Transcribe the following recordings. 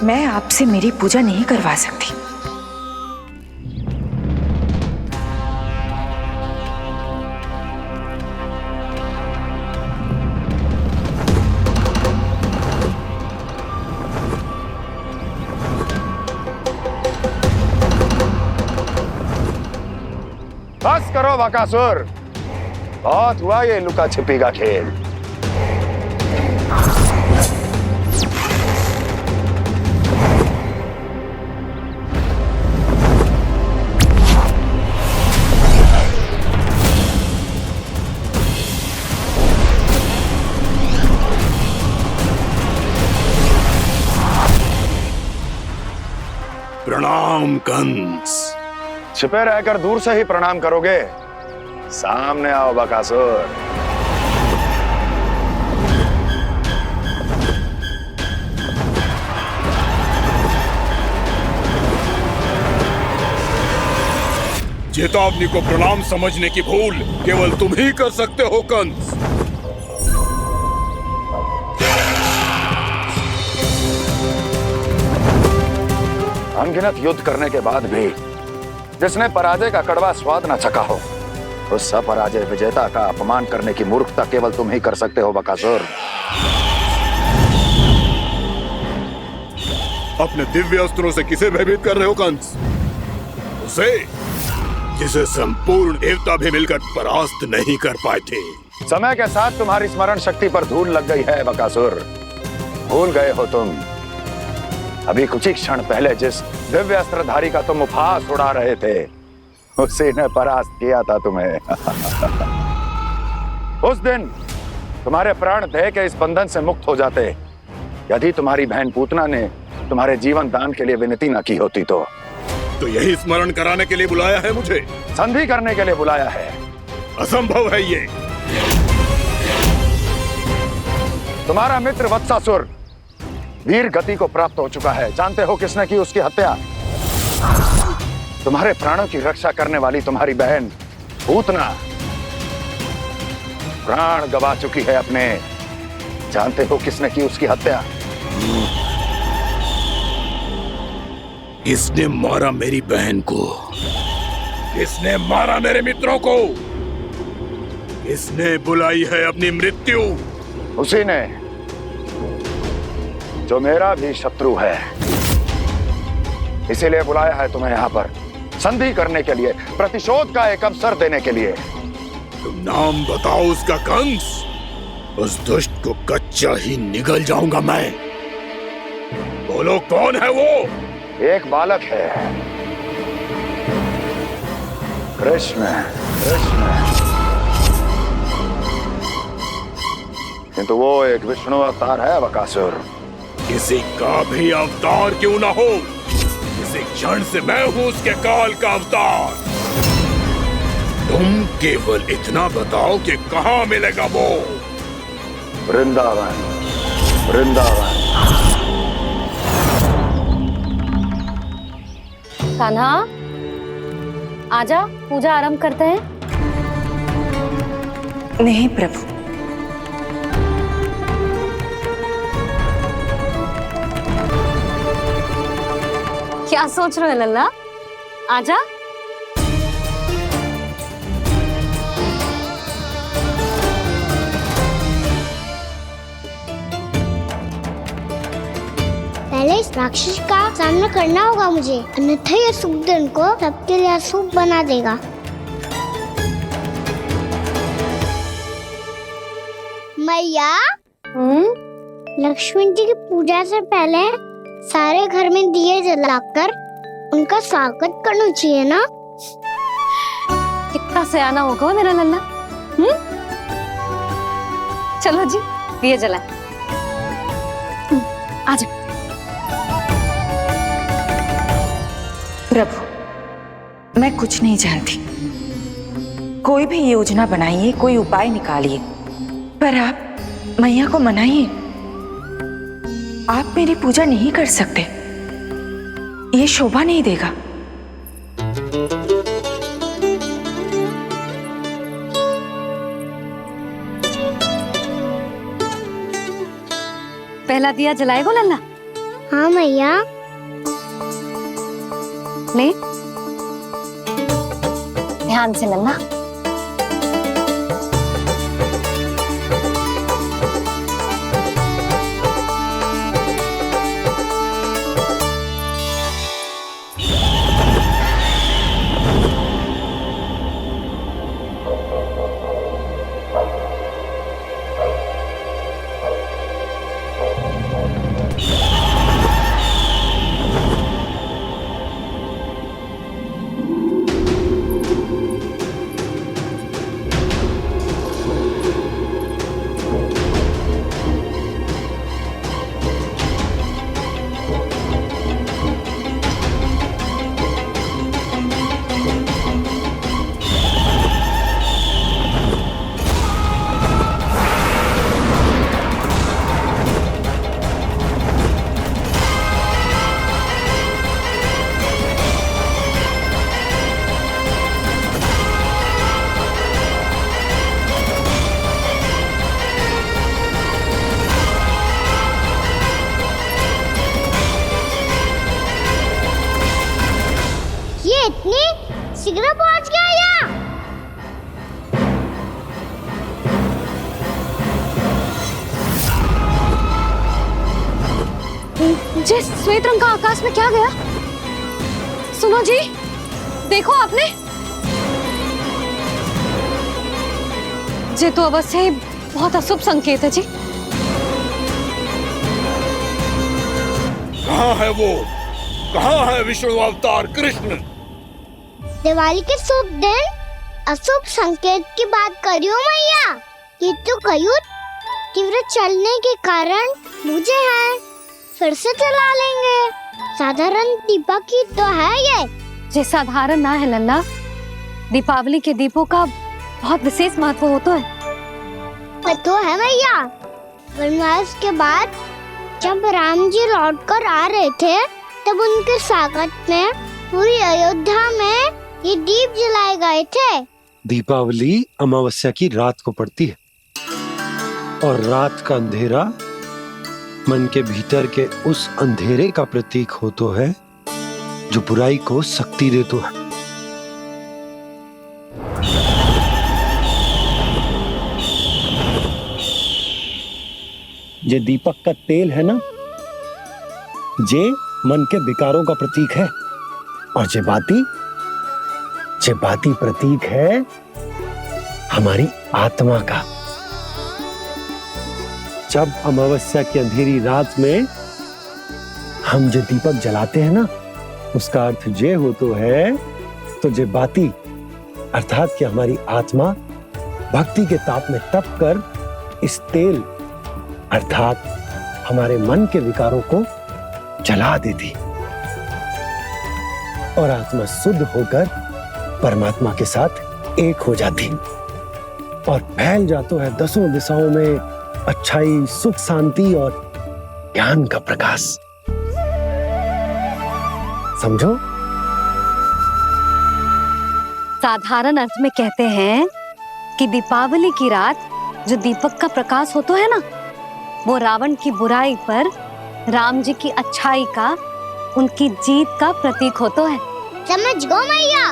मैं आपसे मेरी पूजा नहीं करवा सकती। बस करो बकासुर, बहुत हुआ ये लुका छिपी का खेल। प्रणाम कंस। छिपे रहकर दूर से ही प्रणाम करोगे? सामने आओ बकासुर। चेतावनी को प्रणाम समझने की भूल केवल तुम ही कर सकते हो कंस। अनगिनत युद्ध करने के बाद भी जिसने पराजय का कड़वा स्वाद न चखा हो, उस अपराजय विजेता का अपमान करने की मूर्खता केवल तुम ही कर सकते हो बकासुर। अपने दिव्य अस्त्रों से किसे भयभीत कर रहे हो कंस? उसे जिसे संपूर्ण देवता भी मिलकर परास्त नहीं कर पाए थे। समय के साथ तुम्हारी स्मरण शक्ति पर धूल लग गई है बकासुर। भूल गए हो तुम अभी कुछ ही क्षण पहले जिस दिव्य अस्त्रधारी का तुम उपहास उड़ा रहे थे, उसी ने परास्त किया था तुम्हें। उस दिन तुम्हारे प्राण देह के इस बंधन से मुक्त हो जाते यदि तुम्हारी बहन पूतना ने तुम्हारे जीवन दान के लिए विनती न की होती तो। यही स्मरण कराने के लिए बुलाया है मुझे? संधि करने के लिए बुलाया है। असंभव है ये। तुम्हारा मित्र वत्सासुर वीर गति को प्राप्त हो चुका है। जानते हो किसने की उसकी हत्या? तुम्हारे प्राणों की रक्षा करने वाली तुम्हारी बहन पूतना प्राण गवा चुकी है अपने। जानते हो किसने की उसकी हत्या? किसने मारा मेरी बहन को? किसने मारा मेरे मित्रों को? किसने बुलाई है अपनी मृत्यु? उसी ने जो मेरा भी शत्रु है। इसीलिए बुलाया है तुम्हें यहाँ पर संधि करने के लिए, प्रतिशोध का एक अवसर देने के लिए। तुम नाम बताओ उसका कंस। उस दुष्ट को कच्चा ही निगल जाऊंगा मैं। बोलो कौन है वो? एक बालक है, कृष्ण। किंतु वो एक विष्णु अवतार है बकासुर। किसी का भी अवतार क्यों ना हो, इसी क्षण से मैं हूं उसके काल का अवतार। तुम केवल इतना बताओ कि कहां मिलेगा वो? वृंदावन। वृंदावन। कान्हा, आजा, पूजा आरंभ करते हैं। नहीं प्रभु, क्या सोच रहे हो लल्ला? आजा। पहले इस राक्षस का सामना करना होगा मुझे, अन्यथा ये शुभ दिन को सबके लिए अशुभ बना देगा। मैया, लक्ष्मण जी की पूजा से पहले सारे घर में दिए जलाकर उनका स्वागत करना चाहिए ना? कितना सयाना होगा मेरा लल्ला। चलो जी, दिए जलाएं। आजा। प्रभु मैं कुछ नहीं जानती। कोई भी योजना बनाइए, कोई उपाय निकालिए, पर आप मैया को मनाइए। आप मेरी पूजा नहीं कर सकते, ये शोभा नहीं देगा। पहला दिया जलाएगो लल्ला? हाँ मैया। ले, ध्यान से लल्ला। ये इतनी शीघ्र पहुंच गया यहाँ। जे श्वेत रंग का आकाश में क्या गया? सुनो जी, देखो आपने। जे तो अवश्य ही बहुत अशुभ संकेत है जी। कहाँ है वो? कहाँ है विष्णु अवतार कृष्ण? दिवाली के शुभ दिन अशुभ संकेत की बात करियो मैया। ये तो कयूत तीव्र चलने के कारण मुझे है, फिर से चला लेंगे। साधारण दीपक ही तो है ये साधारण ना है लल्ला। दीपावली के दीपों का बहुत विशेष महत्व होता है। तो है मैया। वनवास के बाद जब राम जी लौट कर आ रहे थे तब उनके स्वागत में पूरी अयोध्या में ये दीप जलाए गए थे। दीपावली अमावस्या की रात को पड़ती है और रात का अंधेरा मन के भीतर के उस अंधेरे का प्रतीक होतो है जो बुराई को शक्ति देतो है। ये दीपक का तेल है ना, जे मन के विकारों का प्रतीक है। और जे बाती प्रतीक है हमारी आत्मा का। जब अमावस्या की अंधेरी रात में हम जो दीपक जलाते हैं ना, उसका अर्थ जे हो तो है तो जे बाती अर्थात कि हमारी आत्मा भक्ति के ताप में तप कर इस तेल अर्थात हमारे मन के विकारों को जला देती और आत्मा शुद्ध होकर परमात्मा के साथ एक हो जाती और फैल जाता है दसों दिशाओं में अच्छाई, सुख, शांति और ज्ञान का प्रकाश। समझो? साधारण अर्थ में कहते हैं कि दीपावली की रात जो दीपक का प्रकाश होता है ना, वो रावण की बुराई पर राम जी की अच्छाई का, उनकी जीत का प्रतीक होता है। समझ गो मैया,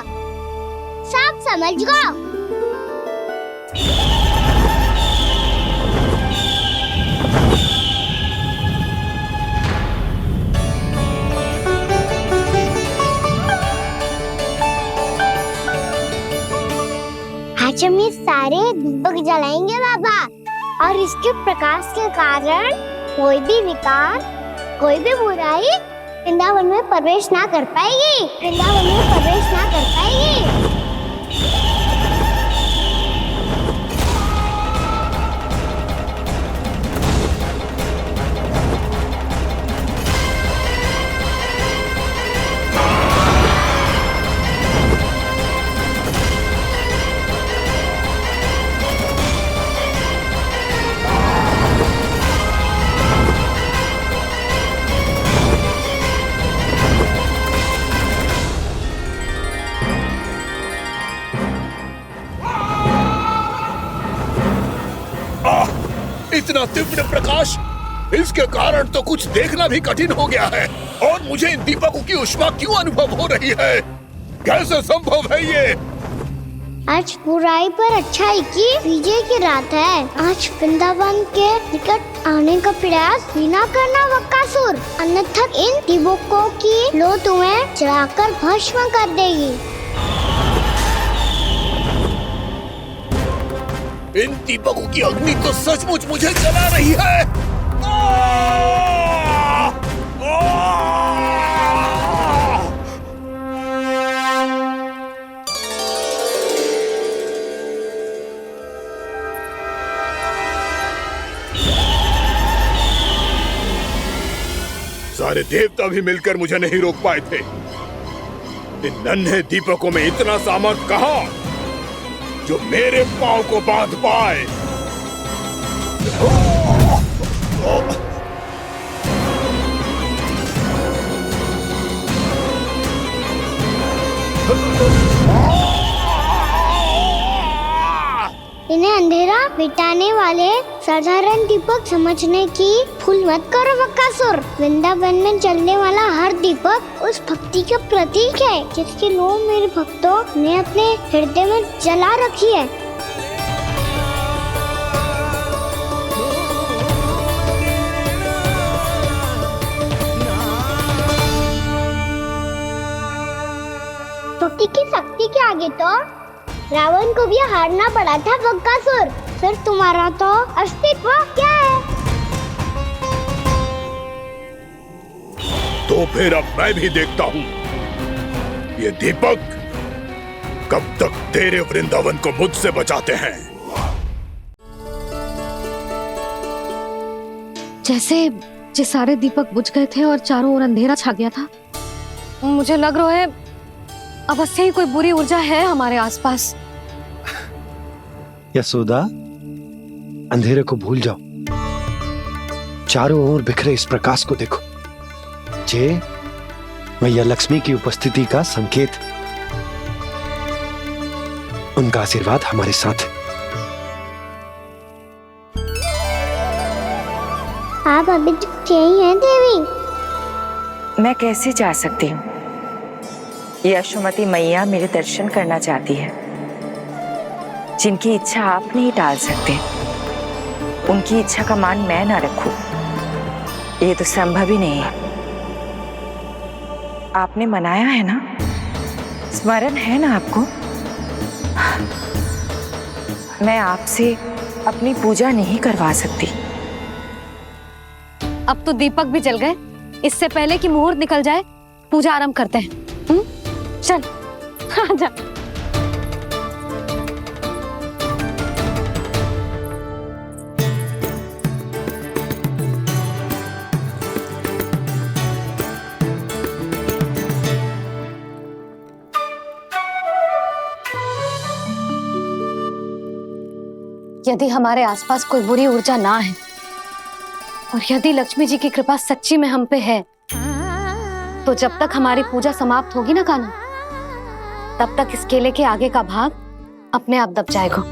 सब समझ गो। आज हम ये सारे दीपक जलाएंगे बाबा, और इसके प्रकाश के कारण कोई भी विकार, कोई भी बुराई वृंदावन में प्रवेश ना कर पाएगी, वृंदावन में प्रवेश ना कर पाएगी। इतना तीव्र प्रकाश इसके कारण तो कुछ देखना भी कठिन हो गया है। और मुझे इन दीपकों की उष्मा क्यों अनुभव हो रही है? कैसे संभव है ये? आज बुराई पर अच्छाई की विजय की रात है। आज वृंदावन के निकट आने का प्रयास भी ना करना बकासुर, अन्यथा इन दीपकों की लो तुम्हें जलाकर भस्म कर देगी। इन दीपकों की अग्नि तो सचमुच मुझे जला रही है। सारे देवता भी मिलकर मुझे नहीं रोक पाए थे। इन नन्हे दीपकों में इतना सामर्थ कहां जो मेरे पांव को बांध पाए। इन्हें अंधेरा मिटाने वाले साधारण दीपक समझने की भूल मत करो बकासुर। वृंदावन में जलने वाला हर दीपक उस भक्ति का प्रतीक है जिसकी लो मेरे भक्तों ने अपने हृदय में जला रखी है। भक्ति की शक्ति के आगे तो रावण को भी हारना पड़ा था बकासुर। फिर तुम्हारा तो अस्तित्व क्या है? तो फिर अब मैं भी देखता हूँ ये दीपक कब तक तेरे वृंदावन को मुझसे बचाते हैं। जैसे ये सारे दीपक बुझ गए थे और चारों ओर अंधेरा छा गया था, मुझे लग रहा है अवश्य ही कोई बुरी ऊर्जा है हमारे आसपास। यशोदा, अंधेरे को भूल जाओ, चारों ओर बिखरे इस प्रकाश को देखो। जे मैया लक्ष्मी की उपस्थिति का संकेत, उनका आशीर्वाद हमारे साथ है। आप अभी तक यही हैं देवी? मैं कैसे जा सकती हूँ? यशोमती मैया मेरे दर्शन करना चाहती है। जिनकी इच्छा आप नहीं टाल सकते, उनकी इच्छा का मान मैं ना रखूं, ये तो संभव ही नहीं है। आपने मनाया है ना, स्मरण है ना आपको? मैं आपसे अपनी पूजा नहीं करवा सकती। अब तो दीपक भी जल गए, इससे पहले कि मुहूर्त निकल जाए पूजा आरंभ करते हैं। चल आजा। यदि हमारे आसपास कोई बुरी ऊर्जा ना है और यदि लक्ष्मी जी की कृपा सच्ची में हम पे है, तो जब तक हमारी पूजा समाप्त होगी ना कान्हा, तब तक इस केले के आगे का भाग अपने आप दब जाएगा।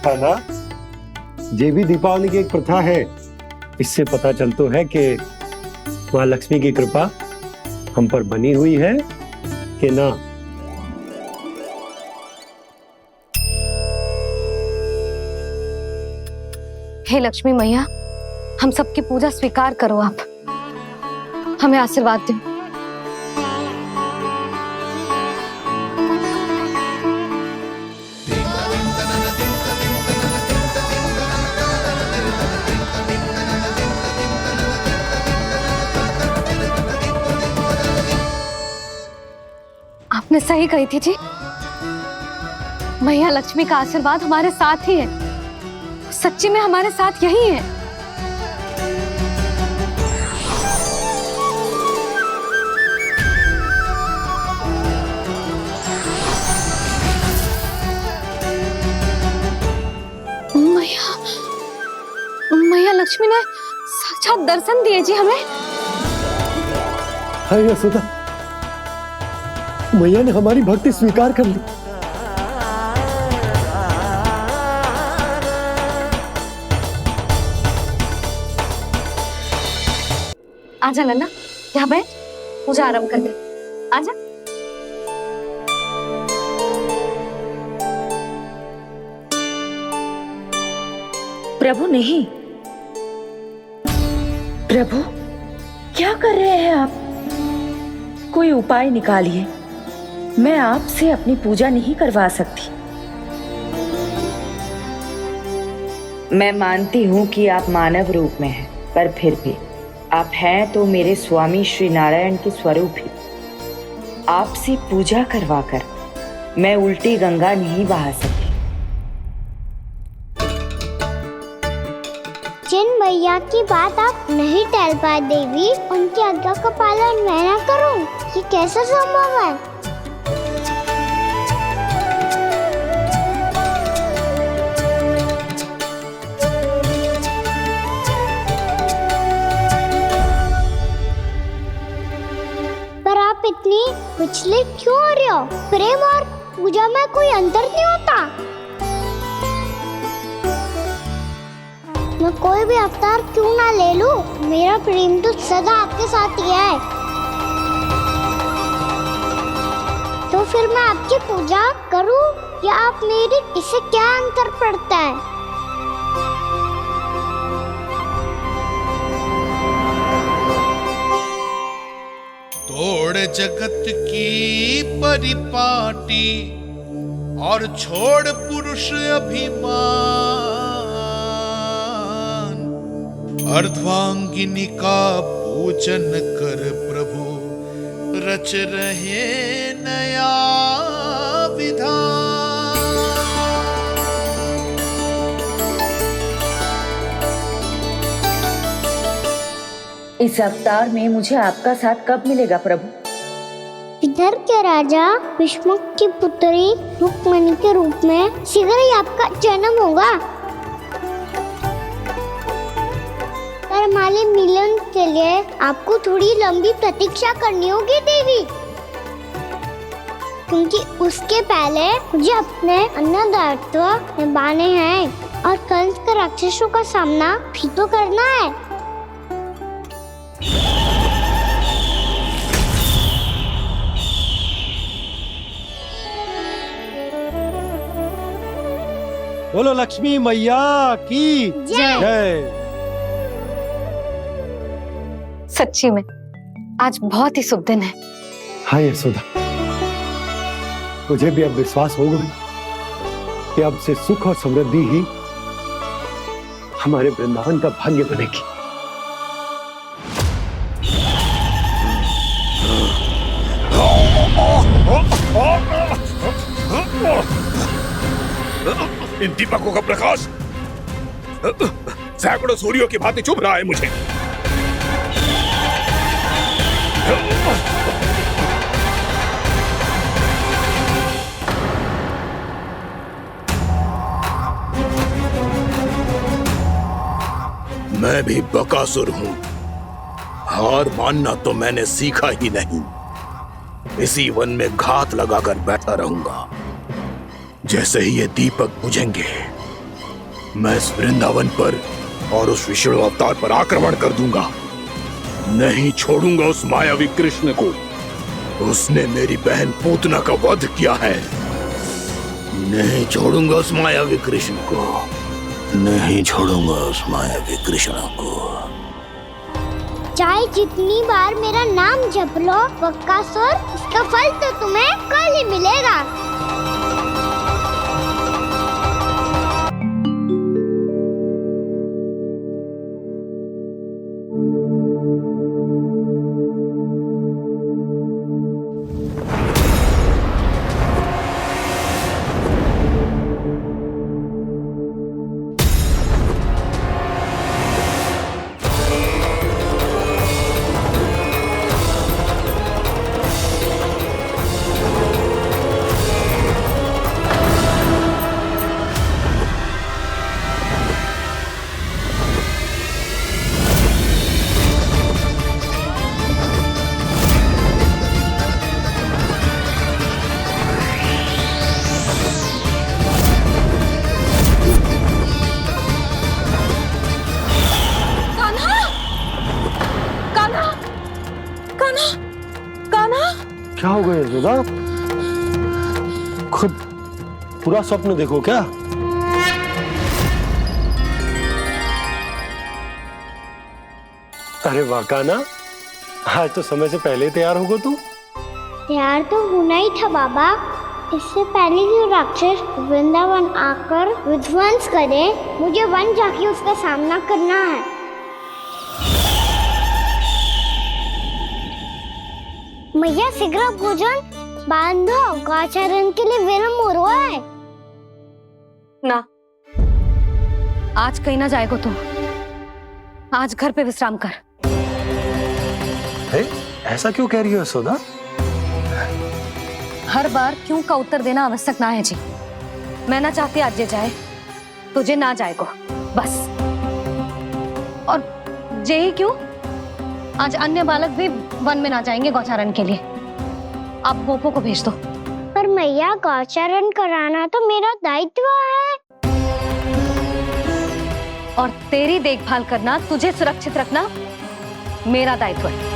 है ना? ये भी दीपावली की एक प्रथा है। इससे पता चलता है कि माँ लक्ष्मी की कृपा हम पर बनी हुई है कि ना। हे लक्ष्मी मैया, हम सबकी पूजा स्वीकार करो, आप हमें आशीर्वाद दो। आपने सही कही थी जी, मैया लक्ष्मी का आशीर्वाद हमारे साथ ही है, सच्ची में हमारे साथ यही है। मैया लक्ष्मी ने साक्षात दर्शन दिए जी हमें। हाय यशोदा, मैया ने हमारी भक्ति स्वीकार कर ली। आजा नन्ना, यहाँ बैठ, पूजा आरंभ कर दे। आजा। प्रभु नहीं, प्रभु क्या कर रहे हैं आप? कोई उपाय निकालिए, मैं आपसे अपनी पूजा नहीं करवा सकती। मैं मानती हूँ कि आप मानव रूप में हैं, पर फिर भी आप हैं तो मेरे स्वामी श्री नारायण के स्वरूप ही। आपसे पूजा करवाकर मैं उल्टी गंगा नहीं बहा सकती। जिन भैया की बात आप नहीं टाल पाए देवी, उनकी आज्ञा का पालन मैं ना करूं, ये कैसा संभव है? पर आप इतनी विचलित क्यों हो रहे हो? प्रेम और पूजा में कोई अंतर नहीं होता। मैं कोई भी अवतार क्यों ना ले लूं, मेरा प्रेम तो सदा आपके साथ ही है। तो फिर मैं आपकी पूजा करूं या आप मेरी, इससे क्या अंतर पड़ता है? तोड़ जगत की परिपाटी और छोड़ पुरुष अभिमान, अर्धांगिनी का पूजन कर प्रभु रच रहे नया विधान। इस अवतार में मुझे आपका साथ कब मिलेगा प्रभु? इधर के राजा भीष्मक की पुत्री रुक्मणी के रूप में शीघ्र ही आपका जन्म होगा। पर हमारे मिलन के लिए आपको थोड़ी लंबी प्रतीक्षा करनी होगी देवी, क्योंकि उसके पहले मुझे अपने अन्य दायित्व निभाने हैं और कंस के राक्षसों का सामना भी तो करना है। बोलो लक्ष्मी मैया की जय। सच्ची में आज बहुत ही शुभ दिन है। हाँ यशोदा, मुझे भी अब विश्वास हो गया कि अब से सुख और समृद्धि ही हमारे वृंदावन का भाग्य बनेगी। इन दीपकों का प्रकाश सैकड़ों सूर्यों की भांति चुभ रहा है मुझे। मैं भी बकासुर हूं, हार मानना तो मैंने सीखा ही नहीं। इसी वन में घात लगाकर बैठा रहूंगा। जैसे ही ये दीपक बुझेंगे, मैं इस वृंदावन पर और उस विष्णु अवतार पर आक्रमण कर दूंगा। नहीं छोड़ूंगा उस मायावी कृष्ण को। उसने मेरी बहन पूतना का वध किया है। नहीं छोड़ूंगा उस मायावी कृष्ण को। नहीं छोड़ूंगा उस मायावी कृष्ण को। चाहे जितनी बार मेरा नाम जप लो बकासुर, इसका फल तो तुम्हें कल ही मिलेगा। क्या हो गया यशोदा? खुद पूरा स्वप्न देखो क्या? अरे वाकाना, आज तो समय से पहले तैयार होगा तू। तैयार तो होना ही था बाबा। इससे पहले कि राक्षस वृंदावन आकर विध्वंस करे, मुझे वन जाके उसका सामना करना है। मैया शीघ्र भोजन बांधो, गौचरण के लिए विलंब हो रहा है। ना, आज कहीं ना जाएगा तू। आज घर पे विश्राम कर। ऐसा क्यों कह रही हो यशोदा? हर बार क्यों का उत्तर देना आवश्यक ना है जी। मैं ना चाहती आज ये जाए, तुझे ना जाएगा बस। और यही क्यों, आज अन्य बालक भी वन में ना जाएंगे गौचारण के लिए। आप पोपो को भेज दो। पर मैया गौचरण कराना तो मेरा दायित्व है। और तेरी देखभाल करना, तुझे सुरक्षित रखना मेरा दायित्व है।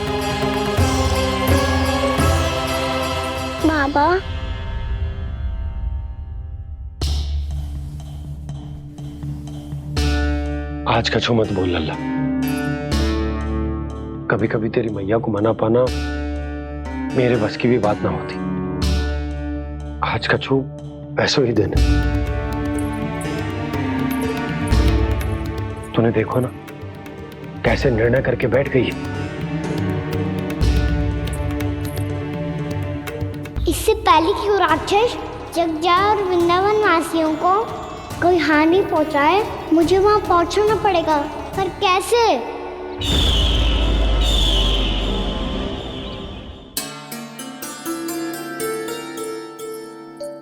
बाबा, आज कछु मत बोल लल्ला। कभी कभी तेरी मैया को मना पाना मेरे बस की भी बात ना होती। आज कछु ऐसो ही दिन है। तूने देखो ना कैसे निर्णय करके बैठ गई है। इससे पहले कि वो राक्षस जगजा और वृंदावन वासियों को कोई हानि पहुंचाए, मुझे वहां पहुंचना पड़ेगा। पर कैसे?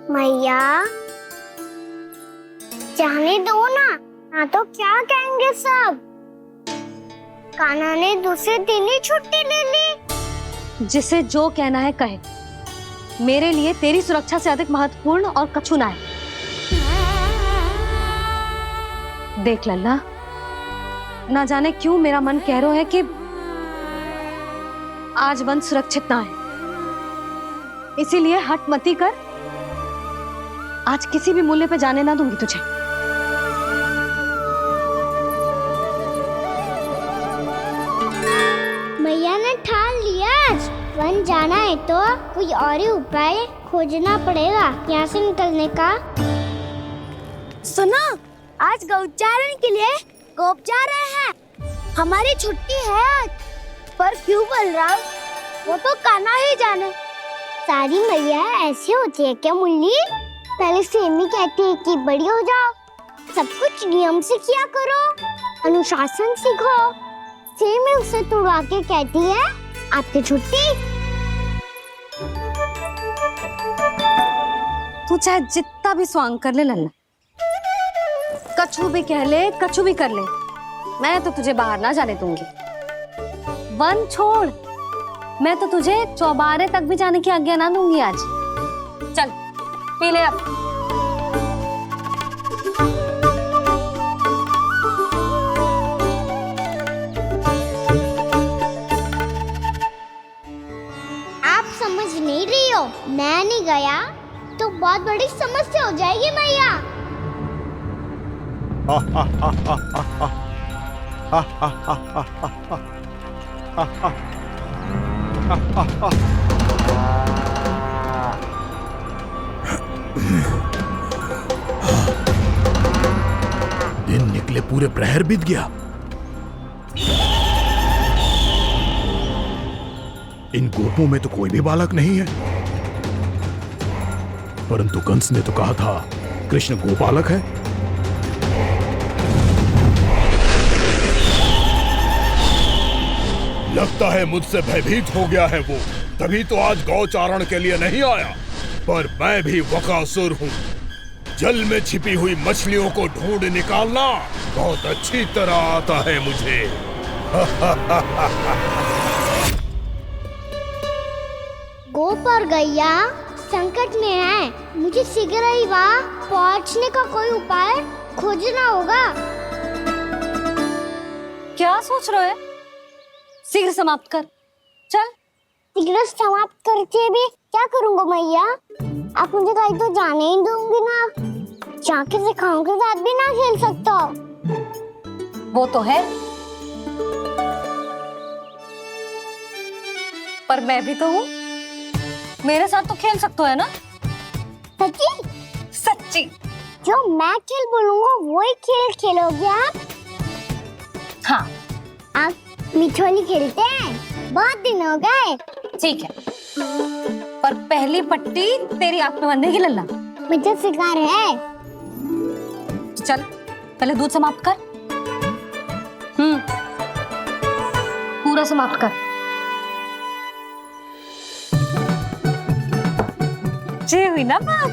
मैया, जाने दो ना तो क्या कहेंगे सब। कान्हा ने दूसरे दिन ही छुट्टी ले ली। जिसे जो कहना है कहे। मेरे लिए तेरी सुरक्षा से अधिक महत्वपूर्ण और कछु ना है। देख लल्ला, ना जाने क्यों मेरा मन कह रहा है कि आज वन सुरक्षित ना है। इसीलिए हट मती कर। आज किसी भी मूल्य पे जाने ना दूंगी तुझे। मैया ने ठान लिया, आज वन जाना है तो कोई और ही उपाय खोजना पड़ेगा यहाँ से निकलने का। सुनो, आज गौचारण के लिए गोप जा रहे हैं। हमारी छुट्टी है आज। पर क्यों बलराम? वो तो कान्हा ही जाने। सारी मैया ऐसी होती है क्या मुन्नी? पहले सेमी कहती है कि बड़ी हो जाओ, सब कुछ नियम से किया करो, अनुशासन सीखो। सेमी उसे तुड़वा के कहती है आपकी छुट्टी। तू चाहे जितना भी स्वांग कर ले लल्ला, कछु भी कह ले, कछु भी कर ले, मैं तो तुझे बाहर ना जाने दूंगी। वन छोड़, मैं तो तुझे चौबारे तक भी जाने की आज्ञा ना दूंगी आज। चल पी ले अब। आप समझ नहीं रही हो, मैं नहीं गया तो बहुत बड़ी समस्या हो जाएगी मैया। दिन निकले पूरे प्रहर बीत गया। इन गोपों में तो कोई भी बालक नहीं है, परंतु कंस ने तो कहा था कृष्ण गोपालक है। लगता है मुझसे भयभीत हो गया है वो, तभी तो आज गौचारण के लिए नहीं आया। पर मैं भी बकासुर हूँ। जल में छिपी हुई मछलियों को ढूंढ निकालना बहुत अच्छी तरह आता है मुझे। गोप और गैया संकट में है, मुझे शीघ्र ही वहाँ पहुँचने का कोई उपाय खोजना होगा। क्या सोच रहे हो? शीघ्र समाप्त कर। चल सिगरेट समाप्त करके भी क्या करूंगा मैया? आप मुझे कहीं तो जाने ही दूंगी ना। जाके सिखाओं के साथ भी ना खेल सकता। वो तो है, पर मैं भी तो हूँ, मेरे साथ तो खेल सकते हो है ना? सच्ची? सच्ची। जो मैं खेल बोलूंगा वही खेल खेलोगे आप? हाँ आप मिठोली खेलते हैं? बहुत दिन हो गए। ठीक है, पर पहली पट्टी तेरी आंख में बंधेगी लल्ला। मुझे शिकार है। चल पहले दूध समाप्त कर। पूरा समाप्त कर। जी हुई ना बात?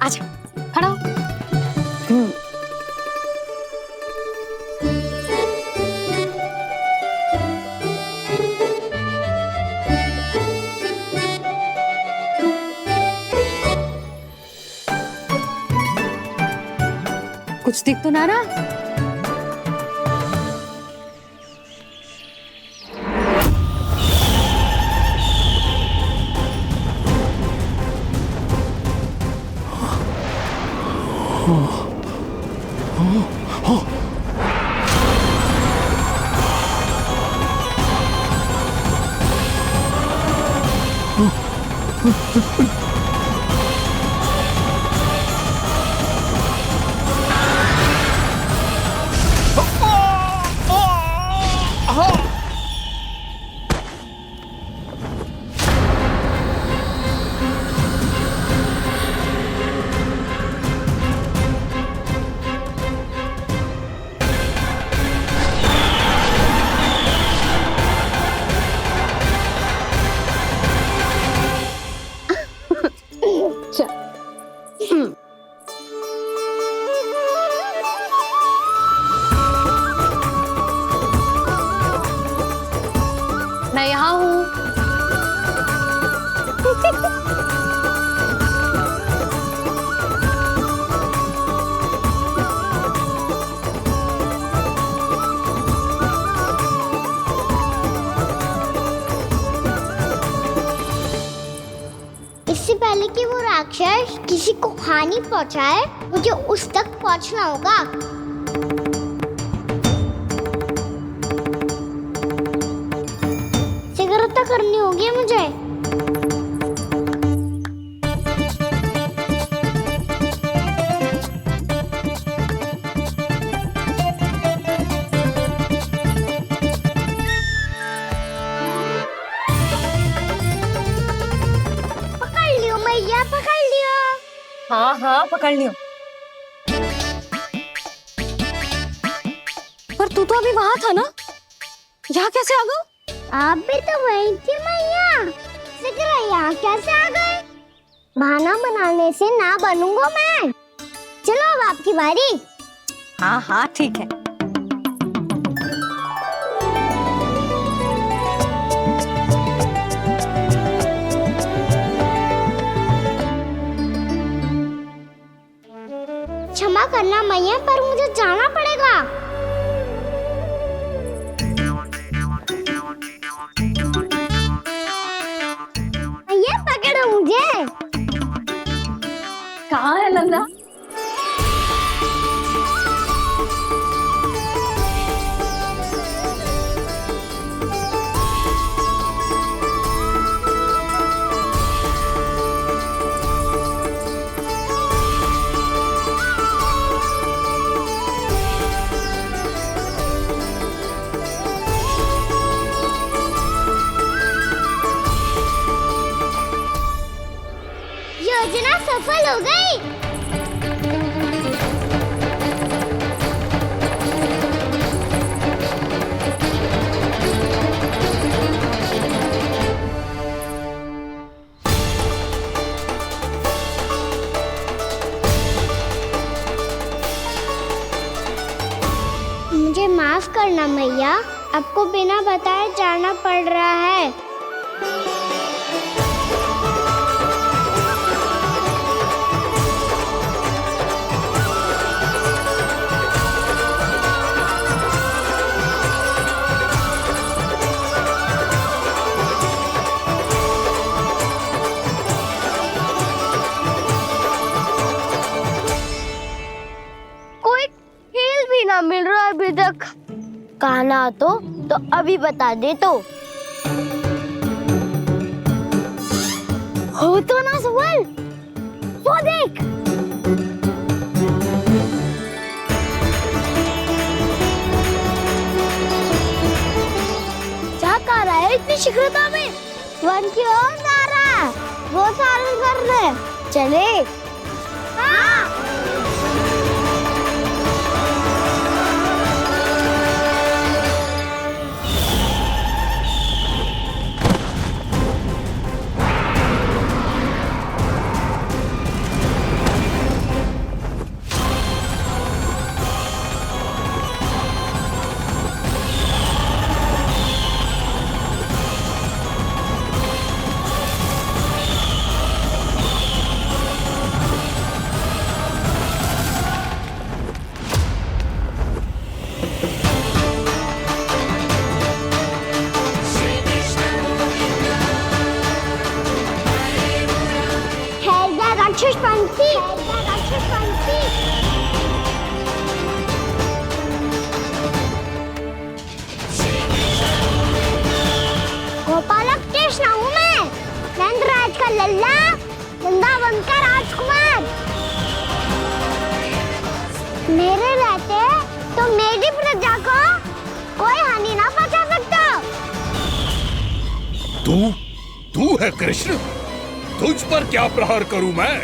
आजा खड़ा हो। कुछ दिख तो ना रहा? मैं यहाँ हूँ। इससे पहले कि वो राक्षस किसी को हानि पहुंचाए, मुझे उस तक पहुंचना होगा। सिगरेट करनी होगी मुझे। पकड़ लियो मैया, पकड़ लियो। हाँ हाँ पकड़ लियो। पर तू तो अभी वहां था ना, यहाँ कैसे आ गया? आप भी तो वही थी मैया। सिगरेट यहाँ कैसे आ गए? बहाना बनाने से ना बनूंगा मैं। चलो अब आपकी बारी। हाँ हाँ ठीक है। क्षमा करना मैया, पर मुझे जाना पड़ेगा। मैया पकड़ो मुझे। कहाँ है लल्ला? योजना सफल हो गई। मुझे माफ करना मैया, आपको बिना बताए जाना पड़ रहा है। कहना तो अभी बता दे तो। हो तो ना सुबल, वो देख। क्या कर रहा है इतनी शीघ्रता में? वन की ओर जा रहा है, वो सारे करने चले। हाँ। राक्षस पंछी, राक्षस पंछी। गोपालक कृष्ण हूँ मैं, नंदराज का लल्ला, वृंदावन का राजकुमार। मेरे रहते तो मेरी प्रजा को कोई हानि ना पहुंचा सकता। तू है कृष्ण? तुझ पर क्या प्रहार करूं मैं?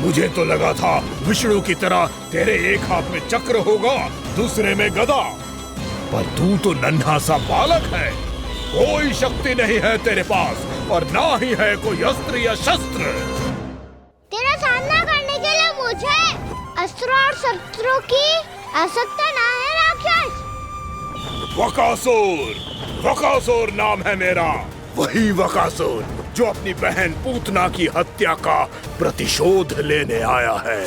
मुझे तो लगा था विष्णु की तरह तेरे एक हाथ में चक्र होगा, दूसरे में गदा, पर तू तो नन्हा सा बालक है। कोई शक्ति नहीं है तेरे पास और ना ही है कोई अस्त्र या शस्त्र। तेरा सामना करने के लिए मुझे अस्त्र और शस्त्रों की आवश्यकता ना है राक्षस। वकासुर, वकासुर नाम है मेरा, वही वकासुर जो अपनी बहन पूतना की हत्या का प्रतिशोध लेने आया है।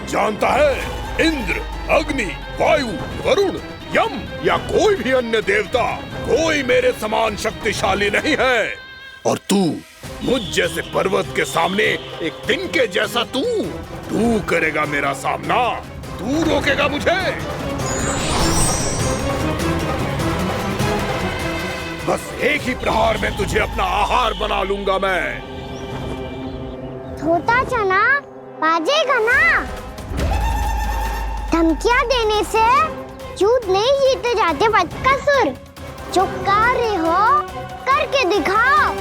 जानता है, इंद्र, अग्नि, वायु, वरुण, यम या कोई भी अन्य देवता कोई मेरे समान शक्तिशाली नहीं है। और तू मुझ जैसे पर्वत के सामने एक तिनके जैसा तू करेगा मेरा सामना? तू रोकेगा मुझे? बस एक ही प्रहार में तुझे अपना आहार बना लूंगा मैं। छोटा चना बाजेगा ना? धमकियां देने से युद्ध नहीं जीते जाते बदकसूर। जो कार्य हो करके दिखाओ।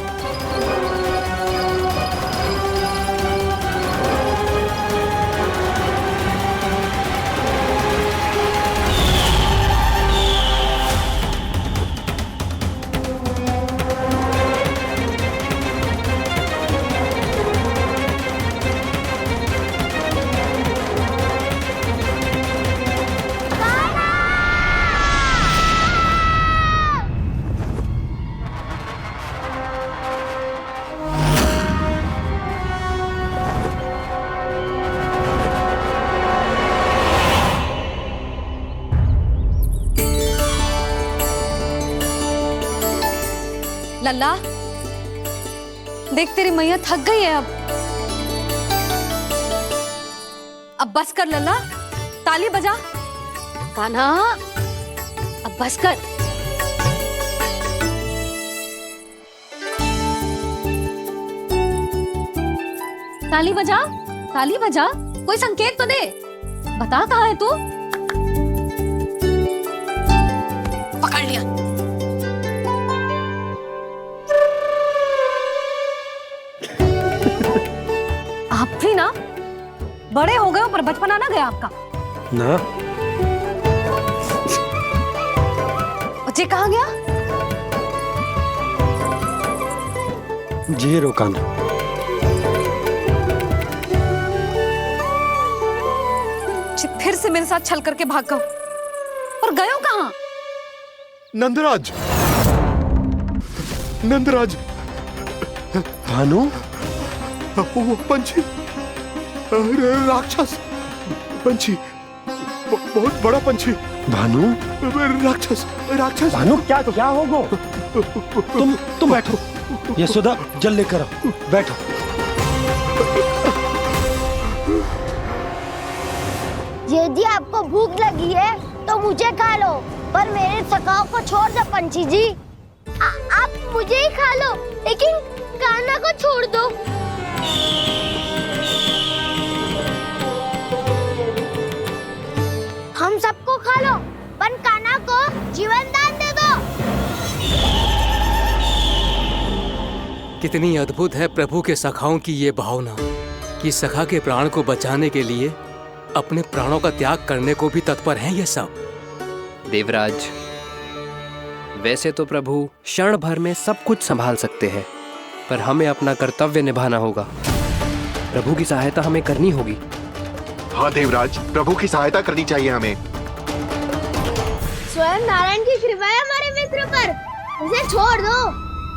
लल्ला, देख तेरी मैया थक गई है अब बस कर लल्ला, ताली बजा। कान्हा, अब बस कर। ताली बजा, ताली बजा, कोई संकेत तो दे, बता कहाँ है तू? पकड़ लिया। आप भी ना बड़े हो गए हो, पर बचपना ना गया आपका ना। बच्चे कहाँ गया? जी रोकाना। फिर से मेरे साथ छल करके भाग गए, और गए हो कहाँ? नंदराज, नंदराज। भानु, वो पंछी, राक्षस पंछी, बहुत बड़ा पंछी। भानु, राक्षस, राक्षस। भानु, क्या होगा? तुम बैठो, यशोदा जल लेकर आओ, बैठो। यदि आपको भूख लगी है तो मुझे खा लो, पर मेरे सखाओं को छोड़ दो पंछी जी। आप मुझे ही खा लो, लेकिन कान्हा को छोड़ दो। हम सबको खा लो, पर कान्हा को जीवन दान दे दो। कितनी अद्भुत है प्रभु के सखाओं की ये भावना कि सखा के प्राण को बचाने के लिए अपने प्राणों का त्याग करने को भी तत्पर हैं ये सब। देवराज, वैसे तो प्रभु क्षण भर में सब कुछ संभाल सकते हैं, पर हमें अपना कर्तव्य निभाना होगा। प्रभु की सहायता हमें करनी होगी। हाँ देवराज, प्रभु की सहायता करनी चाहिए हमें। स्वयं नारायण की कृपा है हमारे मित्र पर, उसे छोड़ दो,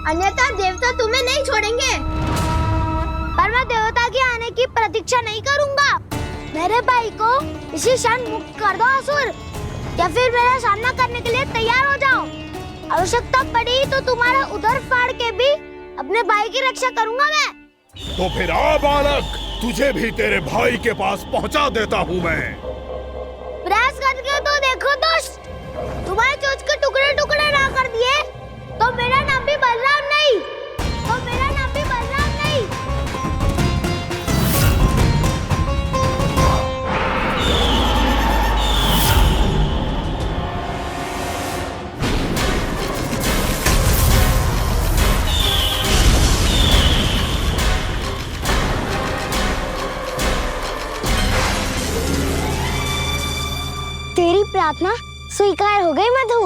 अन्यथा देवता तुम्हें नहीं छोड़ेंगे। पर मैं देवता के आने की प्रतीक्षा नहीं करूंगा। मेरे भाई को इसी क्षण मुक्त कर दो असुर, या फिर मेरा सामना करने के लिए तैयार हो जाओ। आवश्यकता पड़ी तो तुम्हारा उदर फाड़ के भी अपने भाई की रक्षा करूंगा मैं। तो फिर आ बालक, तुझे भी तेरे भाई के पास पहुंचा देता हूँ मैं। प्रयास करके तो देखो दोस्त, तुम्हारे चोंच के टुकड़े टुकड़े ना कर दिए तो मेरा नाम भी बलराम नहीं, तो मेरा नाम भी बलराम नहीं। तेरी प्रार्थना स्वीकार हो गई मधु।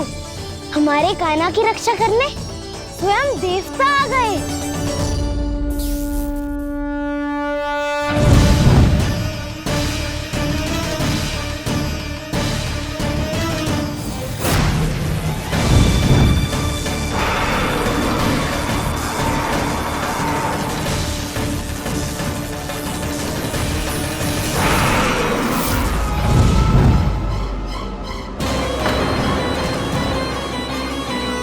हमारे कान्हा की रक्षा करने स्वयं देवता आ गए।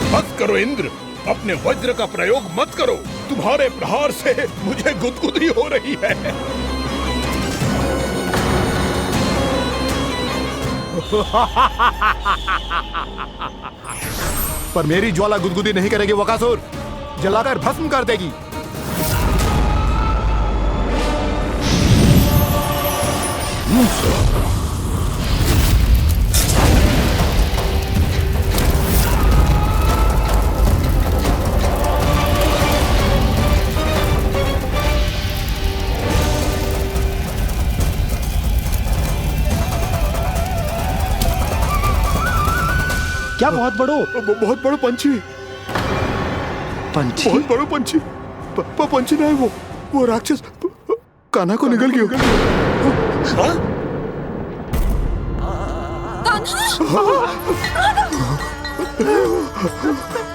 मत करो इंद्र, अपने वज्र का प्रयोग मत करो। तुम्हारे प्रहार से मुझे गुदगुदी हो रही है। पर मेरी ज्वाला गुदगुदी नहीं करेगी बकासुर, जलाकर भस्म कर देगी। क्या बहुत बड़ो? बहुत बड़ो पंछी। पंछी? बहुत बड़ो पंछी। पंछी ना है वो राक्षस कान्हा को निगल गया। हाँ?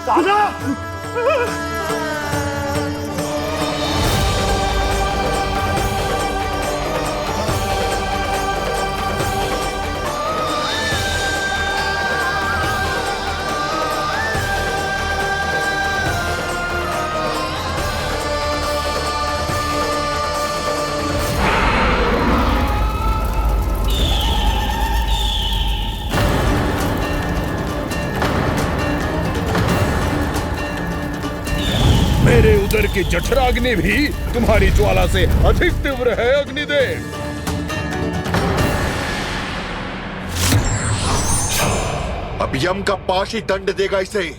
कान्हा! मेरे उदर की जठराग्नि भी तुम्हारी ज्वाला से अधिक तीव्र है अग्निदेव। अब यम का पाश ही दंड देगा इसे।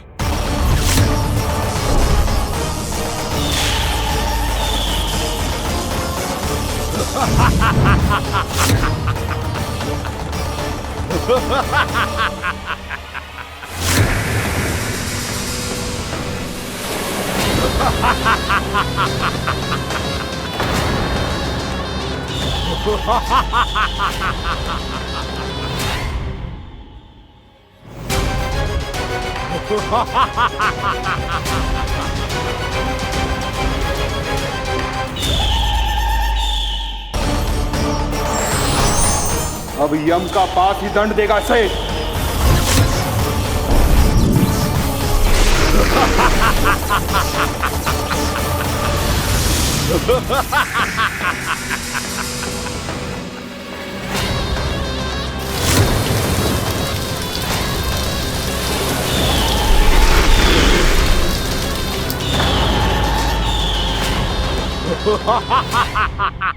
अब यम का पास ही दंड देगा इसे।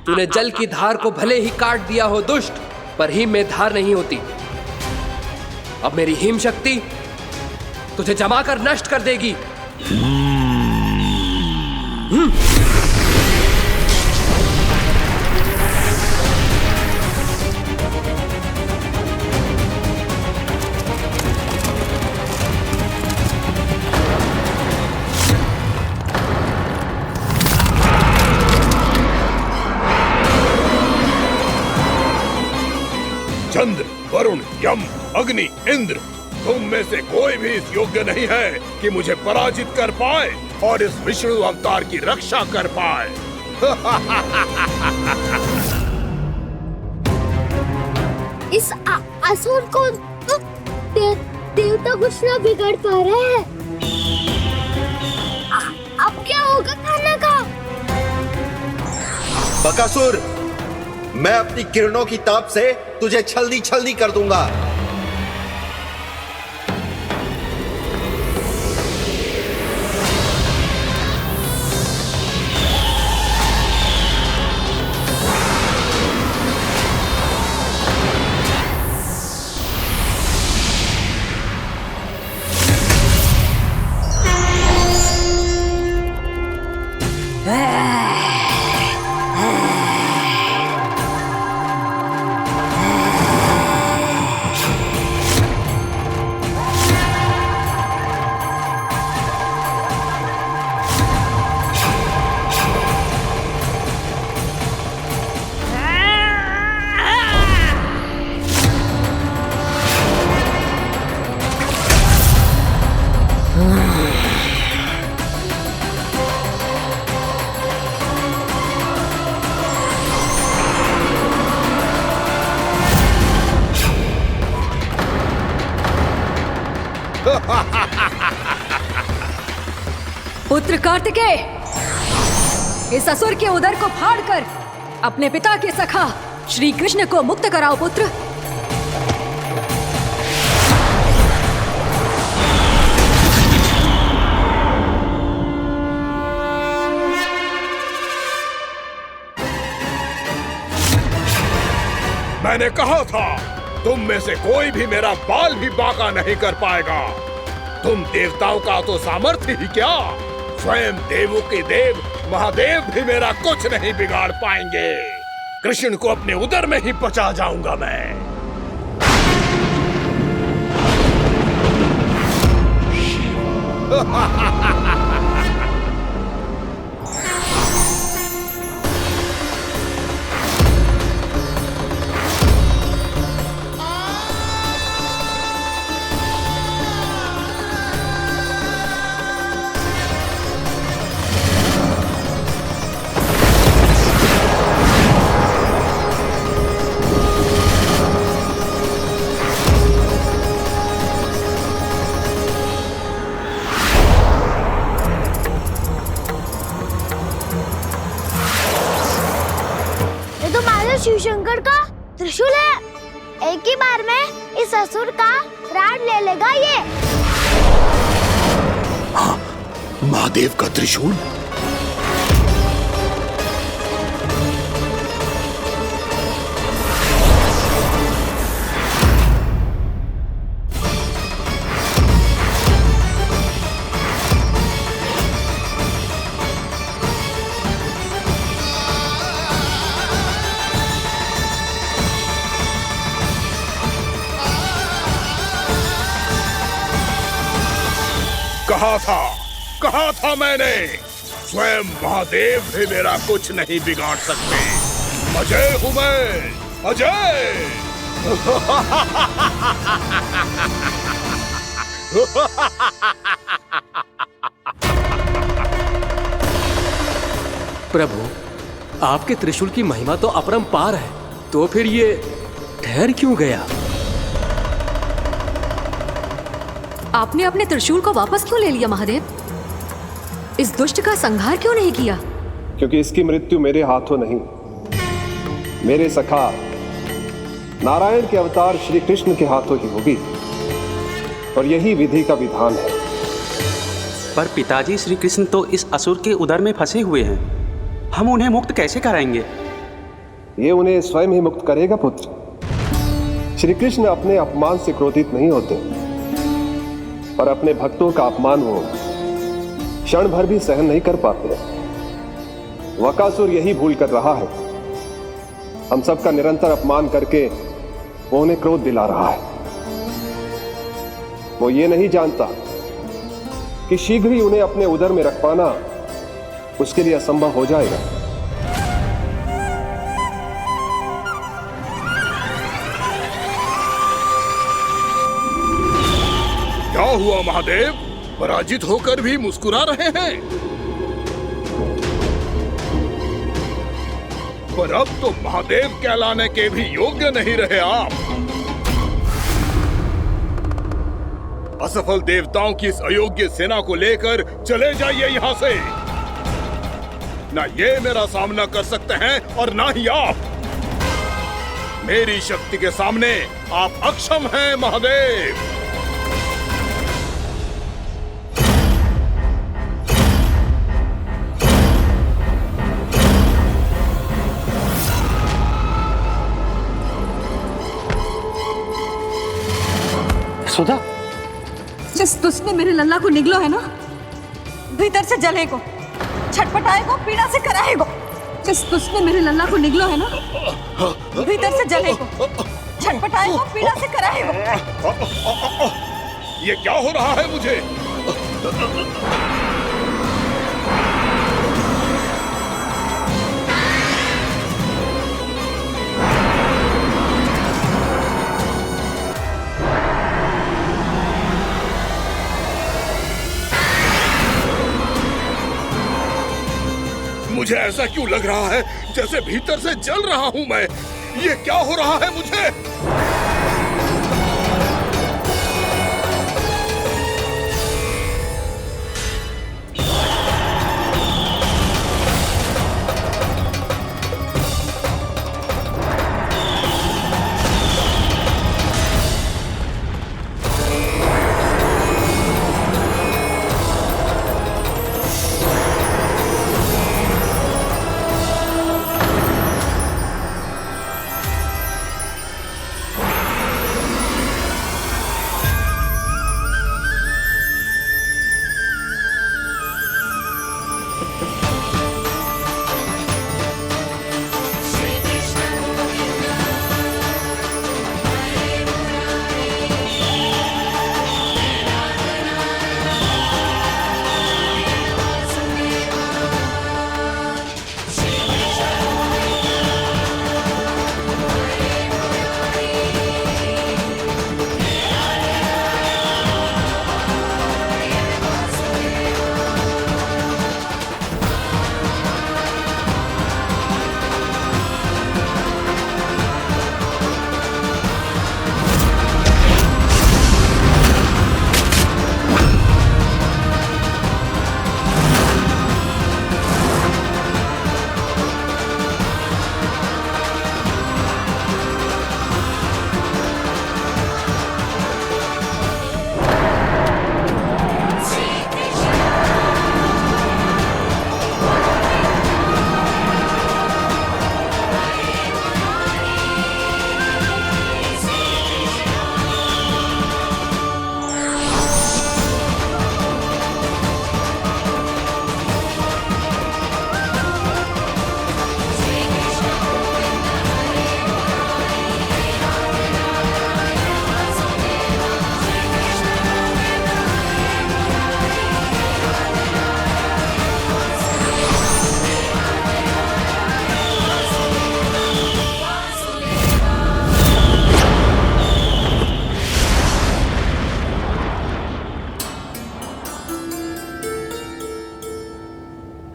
तूने जल की धार को भले ही काट दिया हो दुष्ट, पर हिम में धार नहीं होती। अब मेरी हिम शक्ति तुझे जमाकर नष्ट कर देगी। चंद्र, वरुण, यम, अग्नि, इंद्र, तुम में से कोई भी इस योग्य नहीं है कि मुझे पराजित कर पाए और इस विष्णु अवतार की रक्षा कर पाए। इस असुर को देवता कुछ ना बिगाड़ पा रहे हैं। अब क्या होगा खाना का? बकासुर, मैं अपनी किरणों की ताप से तुझे छलनी छलनी कर दूंगा। पुत्र कार्तिकेय, इस असुर के उदर को फाड़कर अपने पिता के सखा श्री कृष्ण को मुक्त कराओ पुत्र। मैंने कहा था, तुम में से कोई भी मेरा बाल भी बांका नहीं कर पाएगा। तुम देवताओं का तो सामर्थ्य ही क्या, स्वयं देवों के देव महादेव भी मेरा कुछ नहीं बिगाड़ पाएंगे। कृष्ण को अपने उदर में ही पचा जाऊंगा मैं। शिव शंकर का त्रिशूल है। एक ही बार में इस असुर का प्राण ले लेगा ये। हाँ, महादेव का त्रिशूल। कहा था मैंने, स्वयं महादेव भी मेरा कुछ नहीं बिगाड़ सकते। अजय हूं मैं, अजय। प्रभु, आपके त्रिशूल की महिमा तो अपरंपार है, तो फिर ये ठहर क्यों गया? आपने अपने त्रिशूल को वापस क्यों ले लिया महादेव? इस दुष्ट का संहार क्यों नहीं किया? क्योंकि इसकी मृत्यु मेरे हाथों नहीं, मेरे सखा नारायण के अवतार श्री कृष्ण के हाथों ही होगी, और यही विधि का विधान है। पर पिताजी, श्री कृष्ण तो इस असुर के उदर में फंसे हुए हैं, हम उन्हें मुक्त कैसे कराएंगे? ये उन्हें स्वयं ही मुक्त करेगा पुत्र। श्री कृष्ण अपने अपमान से क्रोधित नहीं होते, पर अपने भक्तों का अपमान वो क्षण भर भी सहन नहीं कर पाते। वकासुर यही भूल कर रहा है, हम सबका निरंतर अपमान करके वो उन्हें क्रोध दिला रहा है। वो ये नहीं जानता कि शीघ्र ही उन्हें अपने उदर में रख पाना उसके लिए असंभव हो जाएगा। क्या हुआ महादेव, पराजित होकर भी मुस्कुरा रहे हैं? पर अब तो महादेव कहलाने के भी योग्य नहीं रहे आप। असफल देवताओं की इस अयोग्य सेना को लेकर चले जाइए यहाँ से। ना ये मेरा सामना कर सकते हैं और ना ही आप। मेरी शक्ति के सामने आप अक्षम हैं महादेव। सुधा, जिस दुष्ट ने मेरे लल्ला को निगलो है ना, भीतर से जलेगो, छटपटाएगो, पीड़ा से कराएगो। जिस दुष्ट ने मेरे लल्ला को निगलो है ना, भीतर से जलेगो, छटपटाएगो, पीड़ा से कराएगो। ये क्या हो रहा है मुझे? मुझे ऐसा क्यों लग रहा है जैसे भीतर से जल रहा हूं मैं? ये क्या हो रहा है मुझे?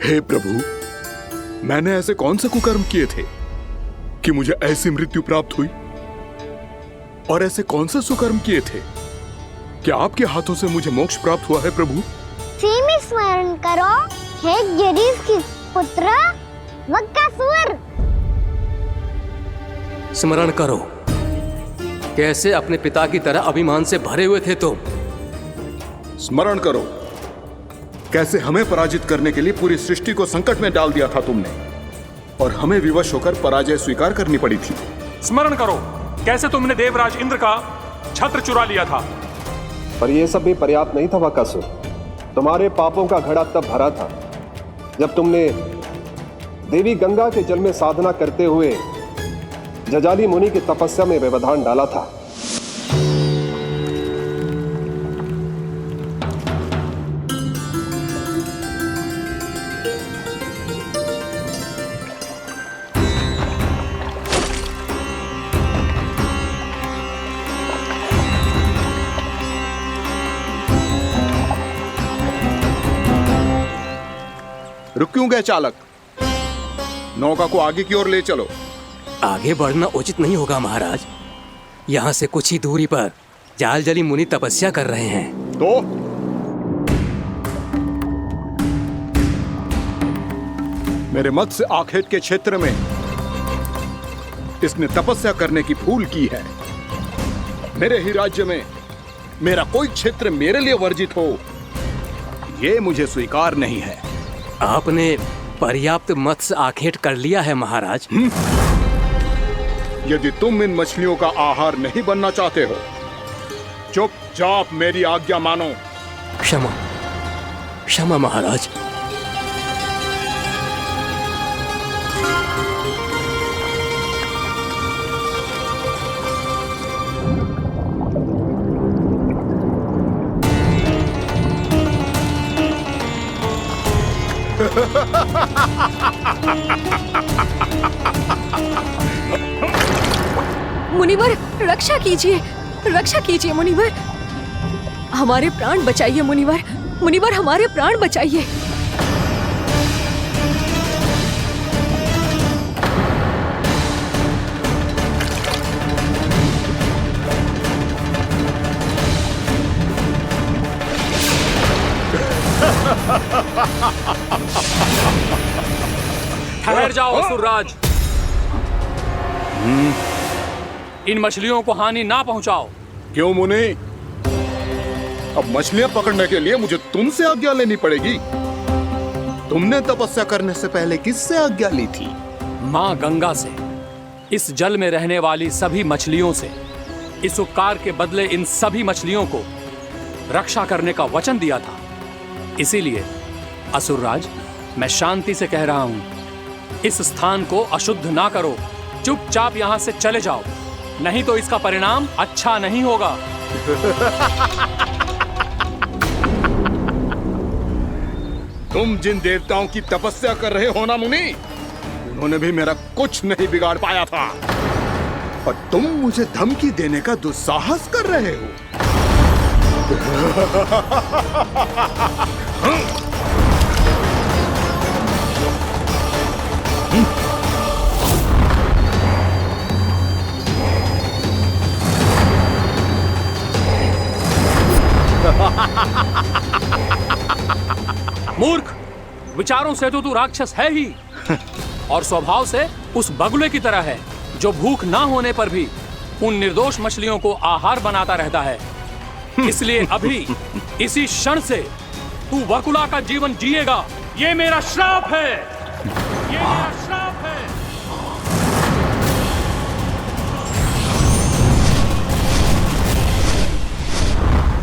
हे प्रभु, मैंने ऐसे कौन से कुकर्म किए थे कि मुझे ऐसी मृत्यु प्राप्त हुई? और ऐसे कौन से सुकर्म किए थे कि आपके हाथों से मुझे मोक्ष प्राप्त हुआ है प्रभु? स्मरण करो, हे गिरीश की पुत्र, स्मरण करो, कैसे अपने पिता की तरह अभिमान से भरे हुए थे तुम। स्मरण करो, कैसे हमें पराजित करने के लिए पूरी सृष्टि को संकट में डाल दिया था तुमने, और हमें विवश होकर पराजय स्वीकार करनी पड़ी थी। स्मरण करो, कैसे तुमने देवराज इंद्र का छत्र चुरा लिया था। पर यह सब भी पर्याप्त नहीं था बकासुर। तुम्हारे पापों का घड़ा तब भरा था जब तुमने देवी गंगा के जल में साधना करते हुए जजाली मुनि की तपस्या में व्यवधान डाला था। रुक क्यों गए चालक? नौका को आगे की ओर ले चलो। आगे बढ़ना उचित नहीं होगा महाराज। यहाँ से कुछ ही दूरी पर जालजली मुनि तपस्या कर रहे हैं। तो मेरे मत्स्य आखेट के क्षेत्र में इसने तपस्या करने की भूल की है। मेरे ही राज्य में मेरा कोई क्षेत्र मेरे लिए वर्जित हो, यह मुझे स्वीकार नहीं है। आपने पर्याप्त मत्स्य आखेट कर लिया है महाराज। यदि तुम इन मछलियों का आहार नहीं बनना चाहते हो, चुपचाप मेरी आज्ञा मानो। क्षमा, क्षमा महाराज। मुनिवर, रक्षा कीजिए, रक्षा कीजिए मुनिवर, हमारे प्राण बचाइए मुनिवर, मुनिवर हमारे प्राण बचाइए। ठहर जाओ असुरराज, इन मछलियों को हानि ना पहुंचाओ। क्यों मुनि? अब मछलियां पकड़ने के लिए मुझे तुमसे आज्ञा लेनी पड़ेगी। तुमने तपस्या करने से पहले किससे आज्ञा ली थी? मां गंगा से, इस जल में रहने वाली सभी मछलियों से। इस उपकार के बदले इन सभी मछलियों को रक्षा करने का वचन दिया था। इसीलिए असुरराज, मैं शांति से कह रहा हूं, इस स्थान को अशुद्ध ना करो। चुपचाप यहां से चले जाओ, नहीं तो इसका परिणाम अच्छा नहीं होगा। तुम जिन देवताओं की तपस्या कर रहे हो ना मुनि, उन्होंने भी मेरा कुछ नहीं बिगाड़ पाया था, और तुम मुझे धमकी देने का दुस्साहस कर रहे हो। मूर्ख, विचारों से तो तू राक्षस है ही, और स्वभाव से उस बगुले की तरह है जो भूख ना होने पर भी उन निर्दोष मछलियों को आहार बनाता रहता है। इसलिए अभी इसी क्षण से तू वकुला का जीवन जिएगा। ये मेरा श्राप है, ये मेरा श्राप है।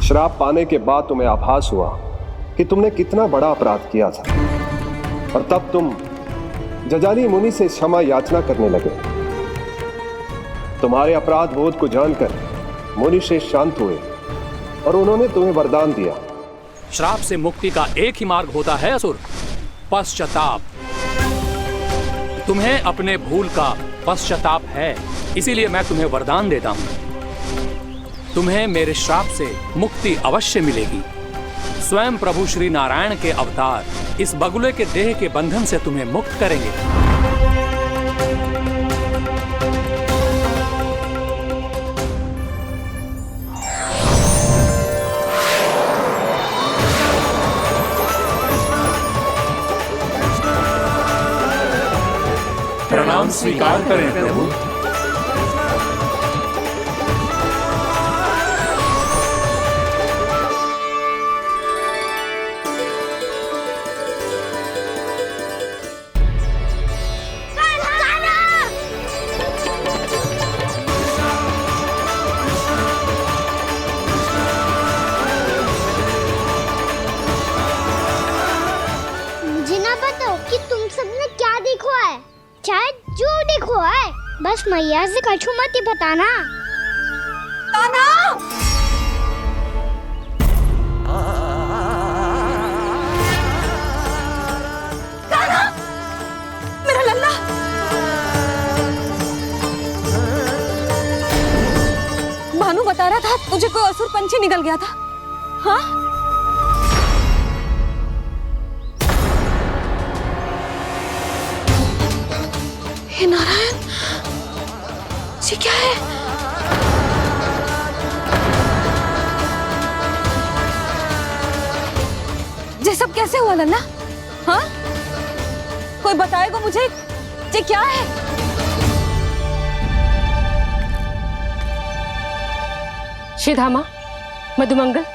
श्राप पाने के बाद तुम्हें आभास हुआ कि तुमने कितना बड़ा अपराध किया था, और तब तुम जजाली मुनि से क्षमा याचना करने लगे। तुम्हारे अपराध बोध को जानकर मुनि श्रेष्ठ शांत हुए और उन्होंने तुम्हें वरदान दिया। श्राप से मुक्ति का एक ही मार्ग होता है असुर, पश्चाताप। तुम्हें अपने भूल का पश्चाताप है, इसीलिए मैं तुम्हें वरदान देता हूं। तुम्हें मेरे श्राप से मुक्ति अवश्य मिलेगी। स्वयं प्रभु श्री नारायण के अवतार इस बगुले के देह के बंधन से तुम्हें मुक्त करेंगे। प्रणाम स्वीकार करें प्रभु। देखो है, चाहे जो देखो है, बस मैया से कछु मत ही बताना। कान्हा! कान्हा! मेरा लल्ला! भानु बता रहा था तुझे कोई असुर पंछी निकल गया था। हाँ? हे नारायण, ये क्या है? ये सब कैसे हुआ लल्ला? हाँ? कोई बताएगा मुझे ये क्या है? श्रीधामा, मधुमंगल,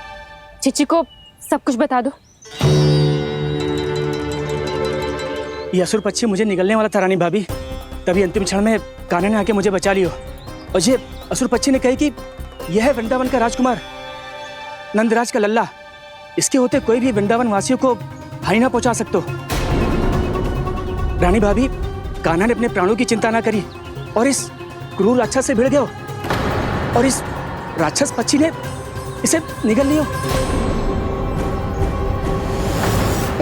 चिची को सब कुछ बता दो। ये असुर पक्षी मुझे निगलने वाला था रानी भाभी, तभी अंतिम क्षण में कान्हा ने आके मुझे बचा लियो। और ये असुर पक्षी ने कही कि यह है वृंदावन का राजकुमार, नंदराज का लल्ला। इसके होते कोई भी वृंदावन वासियों को हानि ना पहुंचा सकते। रानी भाभी, कान्हा ने अपने प्राणों की चिंता ना करी और इस क्रूर राक्षस से भिड़ गयो और इस राक्षस पक्षी ने इसे निगल लियो।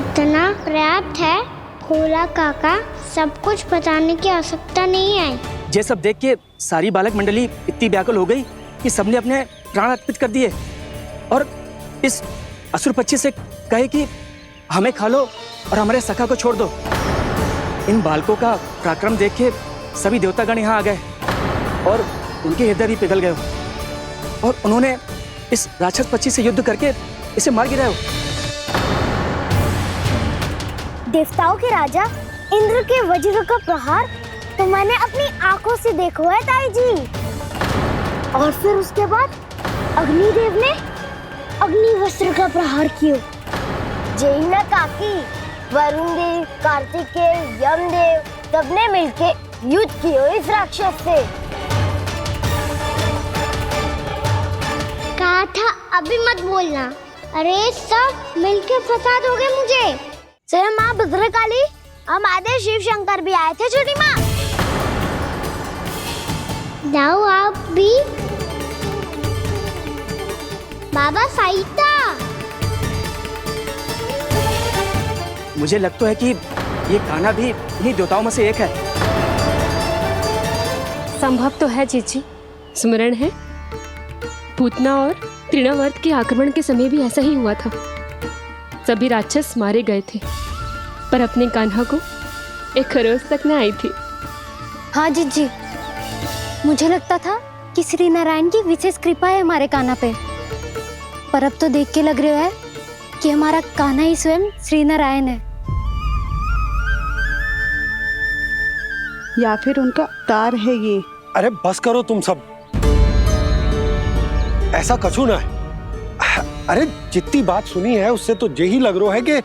इतना पर्याप्त है भोला काका, सब कुछ बताने की आवश्यकता नहीं है। ये सब देख के सारी बालक मंडली इतनी व्याकुल हो गई कि सबने अपने प्राण अर्पित कर दिए और इस असुर पक्षी से कहे कि हमें खा लो और हमारे सखा को छोड़ दो। इन बालकों का पराक्रम देख के सभी देवतागण यहाँ आ गए और उनके हृदय भी पिघल गए और उन्होंने इस राक्षस पक्षी से युद्ध करके इसे मार गिराया। देवताओं के राजा इंद्र के वज्र का प्रहार तो मैंने अपनी आंखों से देखा है ताई जी। और फिर उसके बाद अग्निदेव ने अग्निवस्त्र का प्रहार किया। जय ना काकी, वरुण देव, कार्तिकेय, यमदेव सबने मिलके युद्ध किया इस राक्षस से। कहा था अभी मत बोलना। अरे सब मिलके फंसा दोगे मुझे। जय माँ भद्रकाली, हमारे शिव शंकर भी आए थे छोटी माँ। जाओ आप भी। बाबा साईता, मुझे लगता है कि ये कान्हा भी इन्हीं देवताओं में से एक है। संभव तो है जीजी, स्मरण है पूतना और तृणावर्त के आक्रमण के समय भी ऐसा ही हुआ था। सभी राक्षस मारे गए थे पर अपने कान्हा को एक खरोच तक न आई थी। हाँ जीजी, मुझे लगता था कि श्री नारायण की विशेष कृपा है हमारे कान्हा पे, पर अब तो देख के लग रहा है कि हमारा कान्हा ही स्वयं श्री नारायण है। या फिर उनका अवतार है ये। अरे बस करो तुम सब, ऐसा कछु ना है। अरे जितनी बात सुनी है उससे तो यही लग रहा है कि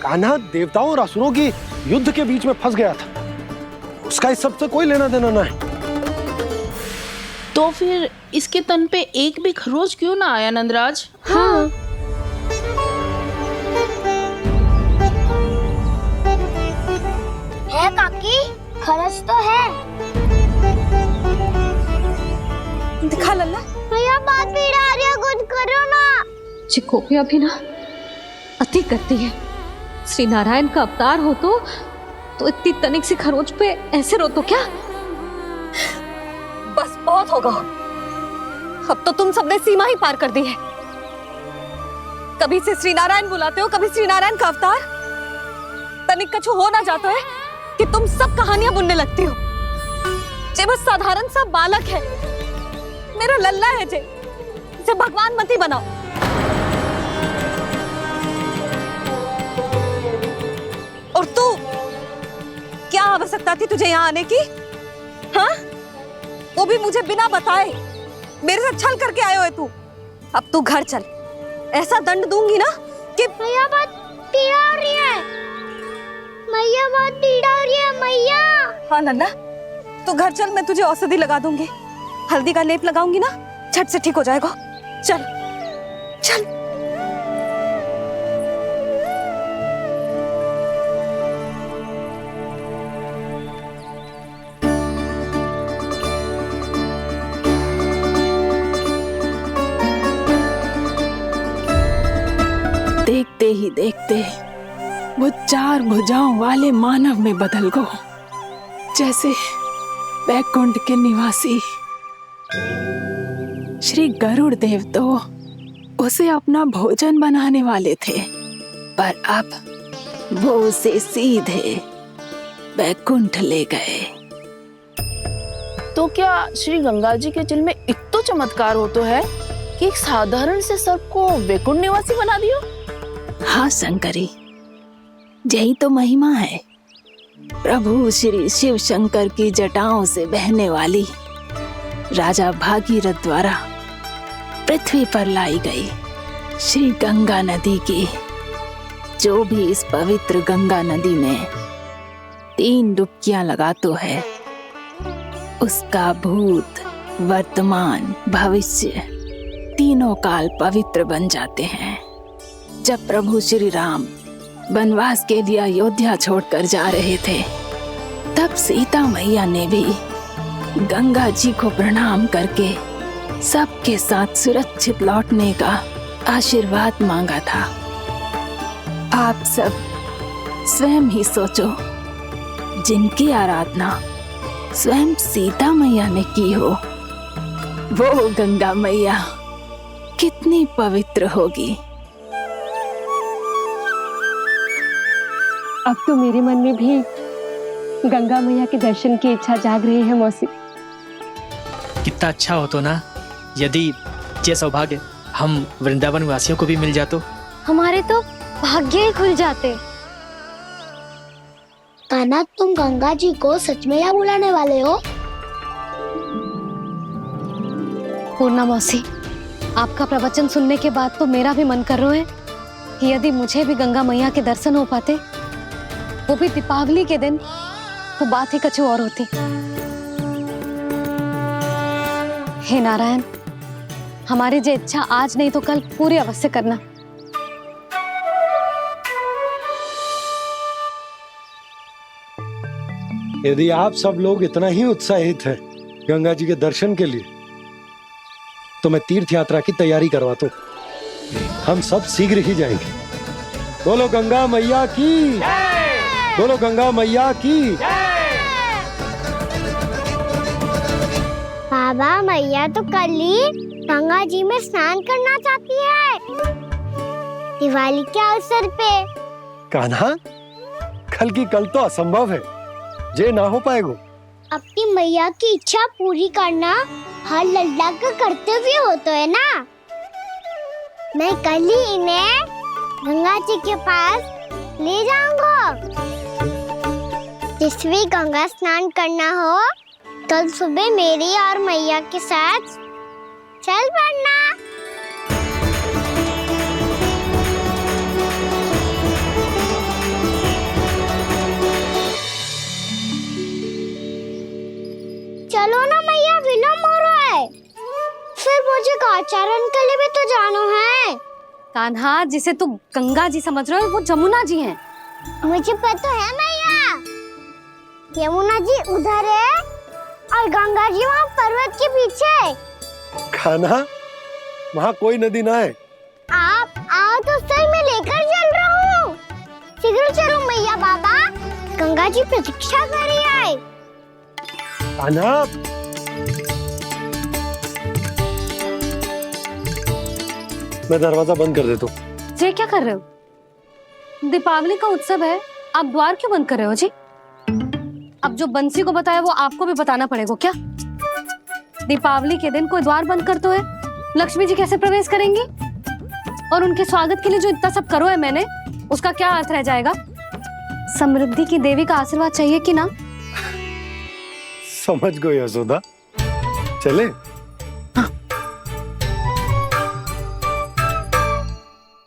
कान्हा देवताओं और असुरों की युद्ध के बीच में फंस गया था। उसका इस सब से कोई लेना देना ना है। तो फिर इसके तन पे एक भी खरोच क्यों ना आया नंदराज? हाँ, है काकी, खरच तो है। दिखा लल्ला। भैया बात पीड़ा आ रही है, कुछ करो ना। चिकोपिया भी ना अति करती है। श्री नारायण का अवतार हो तो इतनी तनिक सी खरोच पे ऐसे रो तो क्या? बस बहुत होगा। अब तो तुम सबने सीमा ही पार कर दी है। कभी से श्री नारायण बुलाते हो, कभी श्री नारायण का अवतार। तनिक कछु हो ना जाता है कि तुम सब कहानियां बुनने लगती हो। जे बस साधारण सा बालक है, मेरा लल्ला है जे, इसे भगवान मत ही बनाओ। और तू, क्या आवश्यकता थी तुझे यहाँ आने की? हाँ? वो भी मुझे बिना बताए मेरे से छल करके आयो है तू। अब तू घर चल, ऐसा दंड दूंगी ना कि मैया बहुत पीड़ा हो रही है। मैया बहुत पीड़ा हो रही है मैया। हाँ नन्ना, तू घर चल, मैं तुझे औषधि लगा दूंगी। हल्दी का लेप लगाऊंगी ना, झट से ठीक हो जाएगा। चल चल। 4 भुजाओं वाले मानव में बदल गो, जैसे बैकुंठ के निवासी श्री गरुड़ देव तो उसे अपना भोजन बनाने वाले थे, पर अब वो उसे सीधे बैकुंठ ले गए। तो क्या श्री गंगा जी के जल में इतना चमत्कार हो तो है कि एक साधारण से सर्प को वैकुंठ निवासी बना दियो? हाँ शंकरी, यही तो महिमा है। प्रभु श्री शिव शंकर की जटाओं से बहने वाली राजा भागीरथ द्वारा पृथ्वी पर लाई गई श्री गंगा नदी की, जो भी इस पवित्र गंगा नदी में 3 डुबकियां लगातो है, उसका भूत, वर्तमान, भविष्य तीनों काल पवित्र बन जाते हैं। जब प्रभु श्री राम वनवास के लिए अयोध्या छोड़कर जा रहे थे, तब सीता मैया ने भी गंगा जी को प्रणाम करके सबके साथ सुरक्षित लौटने का आशीर्वाद मांगा था। आप सब स्वयं ही सोचो, जिनकी आराधना स्वयं सीता मैया ने की हो, वो गंगा मैया कितनी पवित्र होगी। अब तो मेरे मन में भी गंगा मैया के दर्शन की इच्छा जाग रही है मौसी। कितना अच्छा हो तो ना यदि ये सौभाग्य हम वृंदावन वासियों को भी मिल जातो। हमारे तो भाग्य ही खुल जाते। कान्हा, तुम गंगा जी को सच में यहाँ बुलाने वाले हो? पूर्णा मौसी, आपका प्रवचन सुनने के बाद तो मेरा भी मन कर रहा है कि यदि मुझे भी गंगा मैया के दर्शन हो पाते, वो भी दीपावली के दिन, तो बात ही कुछ और होती। हे नारायण, हमारी जो इच्छा आज नहीं तो कल पूरी अवश्य करना। यदि आप सब लोग इतना ही उत्साहित हैं गंगा जी के दर्शन के लिए, तो मैं तीर्थ यात्रा की तैयारी करवाता हूं। हम सब शीघ्र ही जाएंगे। बोलो गंगा मैया की, बोलो गंगा मैया की। बाबा, मैया तो कल ही गंगा जी में स्नान करना चाहती है, दिवाली के अवसर पे। कान्हा, कल की कल तो असंभव है, जे ना हो पाएगा। अपनी मैया की इच्छा पूरी करना हर लल्ला का कर्तव्य होता है ना। मैं कल ही इन्हें गंगा जी के पास ले जाऊंगा। जिस भी गंगा स्नान करना हो, कल सुबह मेरी और मैया के साथ चल पड़ना। चलो ना मैया, विलम्ब हो रहा है। फिर मुझे काचारण के लिए भी तो जाना है। कान्हा, जिसे तू गंगा जी समझ रहे हो, वो जमुना जी हैं। मुझे पता है मैया, यमुना जी उधर है और गंगा जी वहाँ पर्वत के पीछे। कान्हा, वहाँ कोई नदी ना है। आप आओ तो सही, मैं लेकर चल रहा हूँ। शीघ्र चलो मैया। बाबा, गंगा जी प्रतीक्षा कर रही है। कान्हा, मैं दरवाजा बंद कर देता हूँ। जी क्या कर रहे हो? दीपावली का उत्सव है, आप द्वार क्यों बंद कर रहे हो जी? अब जो बंसी को बताया वो आपको भी बताना पड़ेगा क्या? दीपावली के दिन कोई द्वार बंद कर तो है, लक्ष्मी जी कैसे प्रवेश करेंगी? और उनके स्वागत के लिए जो इतना सब करो है मैंने, उसका क्या अर्थ रह जाएगा? समृद्धि की देवी का आशीर्वाद चाहिए कि ना? समझ गई यशोदा, चले।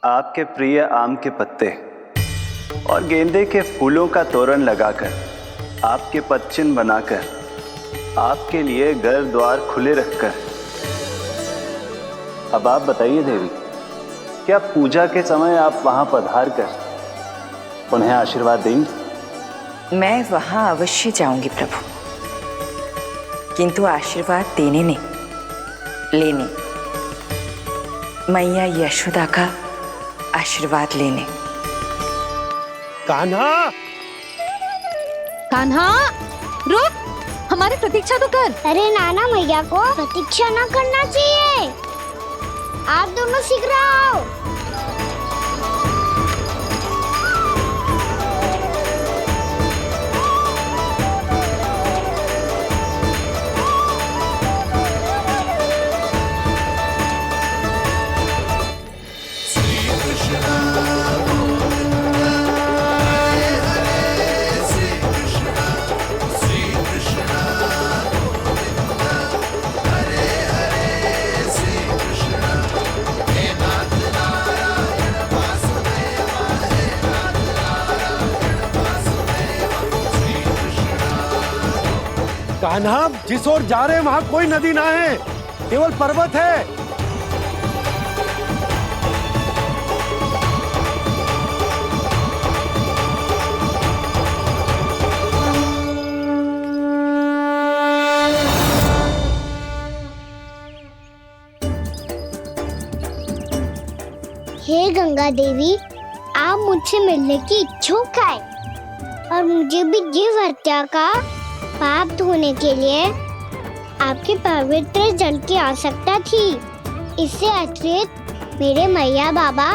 आपके प्रिय आम के पत्ते और गेंदे के फूलों का तोरण लगाकर, आपके पदचिन्ह बनाकर, आपके लिए घर द्वार खुले रखकर, अब आप बताइए देवी, क्या पूजा के समय आप वहां पधार कर उन्हें आशीर्वाद देंगी? मैं वहां अवश्य जाऊंगी प्रभु, किंतु आशीर्वाद देने नहीं, लेने, मैया यशोदा का आशीर्वाद लेने। कान्हा, कान्हा रुक, हमारी प्रतीक्षा तो कर। अरे नाना मैया को प्रतीक्षा ना करना चाहिए, आप दोनों शीघ्र आओ। कान्हा, जिस ओर जा रहे हैं वहां कोई नदी ना है, केवल पर्वत है। हे गंगा देवी, आप मुझसे मिलने की इच्छुक है और मुझे भी जीव हत्या का पाप धोने के लिए आपके पवित्र जल की आवश्यकता थी। इससे अतिरिक्त मेरे मैया बाबा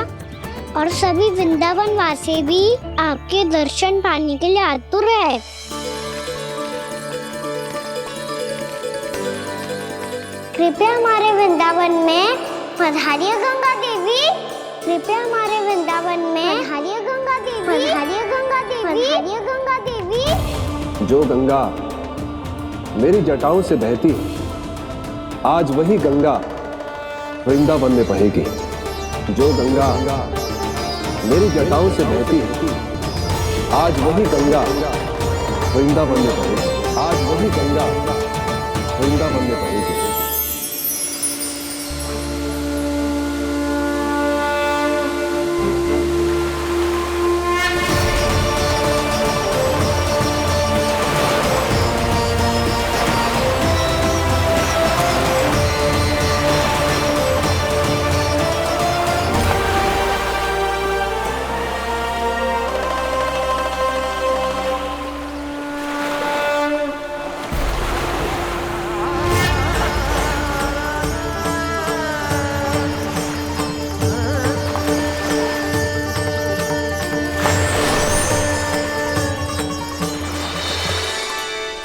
और सभी वृंदावन वासी भी आपके दर्शन पाने के लिए आतुर है। कृपया हमारे वृंदावन में पधारिए गंगा देवी, कृपया हमारे वृंदावन में पधारिए गंगा देवी, पधारिए गंगा देवी, पधारिए गंगा देवी। जो गंगा मेरी जटाओं से बहती है, आज वही गंगा वृंदावन में बहेगी। जो गंगा मेरी जटाओं से बहती है, आज वही गंगा वृंदावन में बहेगी। आज वही गंगा वृंदावन में बहेगी।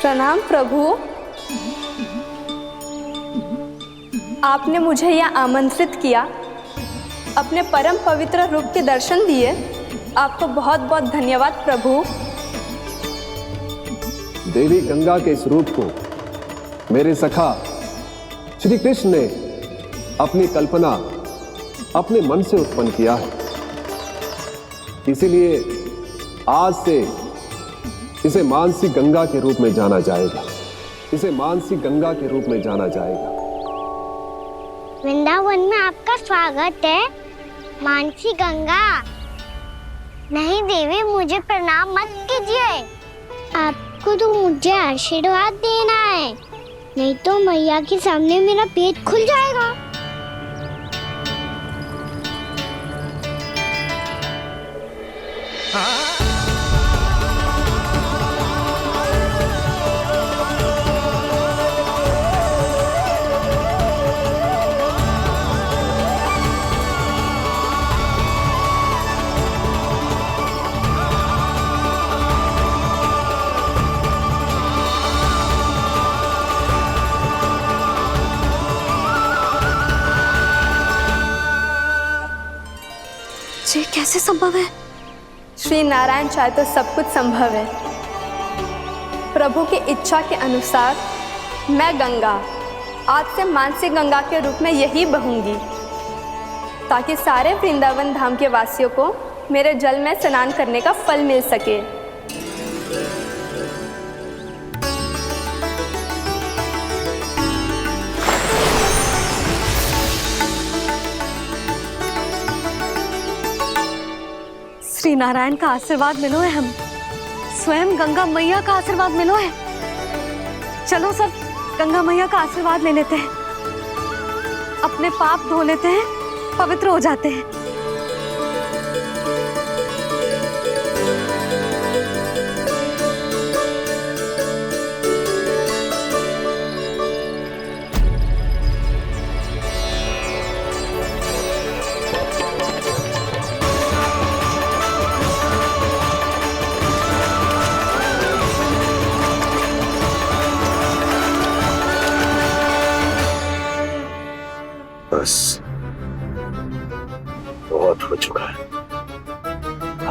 प्रणाम प्रभु, आपने मुझे यह आमंत्रित किया, अपने परम पवित्र रूप के दर्शन दिए, आपको बहुत बहुत धन्यवाद प्रभु। देवी गंगा के इस रूप को मेरे सखा श्री कृष्ण ने अपनी कल्पना अपने मन से उत्पन्न किया है, इसीलिए आज से इसे मानसी गंगा के रूप में जाना जाएगा। इसे मानसी गंगा के रूप में जाना जाएगा। वृंदावन में आपका स्वागत है मानसी गंगा। नहीं देवी, मुझे प्रणाम मत कीजिए, आपको तो मुझे आशीर्वाद देना है, नहीं तो मैया के सामने मेरा पेट खुल जाएगा। ये कैसे संभव है? श्री नारायण चाहे तो सब कुछ संभव है। प्रभु की इच्छा के अनुसार मैं गंगा आज से मानसी गंगा के रूप में यही बहूंगी, ताकि सारे वृंदावन धाम के वासियों को मेरे जल में स्नान करने का फल मिल सके। श्री नारायण का आशीर्वाद मिलो है, हम स्वयं गंगा मैया का आशीर्वाद मिलो है। चलो सब गंगा मैया का आशीर्वाद ले लेते हैं, अपने पाप धो लेते हैं, पवित्र हो जाते हैं।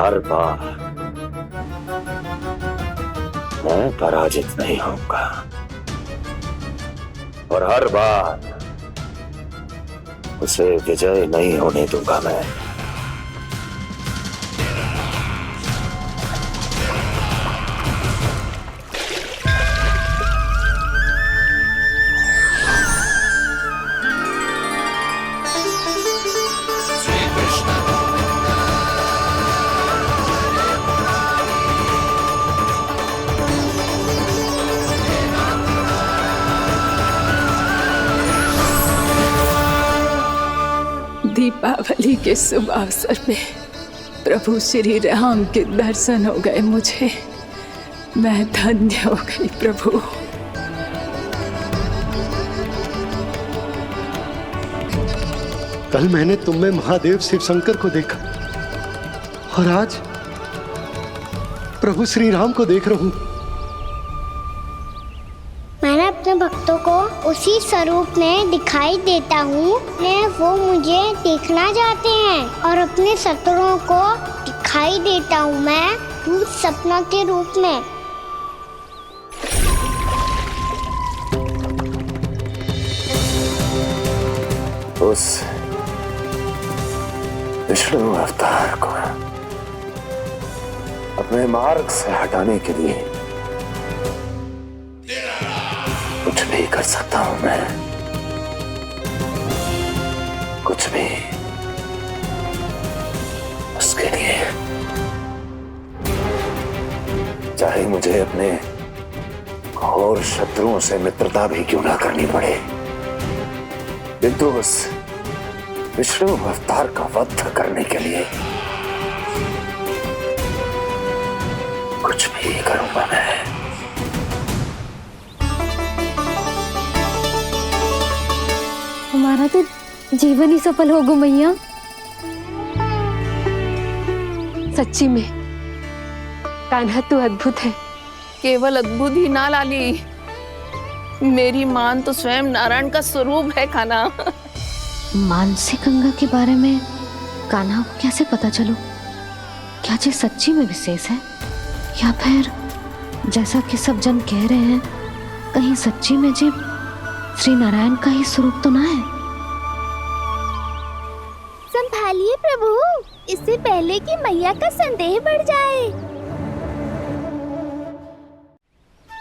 हर बार मैं पराजित नहीं होऊंगा और हर बार उसे विजय नहीं होने दूंगा मैं। दीपावली के शुभ अवसर पे प्रभु श्री राम के दर्शन हो गए मुझे। मैं धन्य हो गई प्रभु। कल मैंने तुम में महादेव शिव शंकर को देखा और आज प्रभु श्री राम को देख रहा हूं। मैंने अपने भक्तों को उसी स्वरूप में दिखाई देता हूँ। वो मुझे देखना चाहते हैं और अपने शत्रुओं को दिखाई देता हूँ मैं भूत सपना के रूप में। उस विष्णु अवतार को अपने मार्ग से हटाने के लिए कुछ भी कर सकता हूं मैं, कुछ भी। उसके लिए चाहे मुझे अपने घोर शत्रुओं से मित्रता भी क्यों ना करनी पड़े, किंतु उस विष्णु अवतार का वध करने के लिए कुछ भी करूंगा मैं। हमारा तो जीवन ही सफल होगा मैया। सच्ची में कान्हा तू अद्भुत है। केवल अद्भुत ही ना लाली, मेरी मान तो स्वयं नारायण का स्वरूप है कान्हा। मानसी गंगा के बारे में कान्हा को कैसे पता चलो? क्या ये सच्ची में विशेष है या फिर जैसा कि सब जन कह रहे हैं कहीं सच्ची में जी श्री नारायण का ही स्वरूप तो ना है? संभालिए प्रभु, इससे पहले कि मैया का संदेह बढ़ जाए।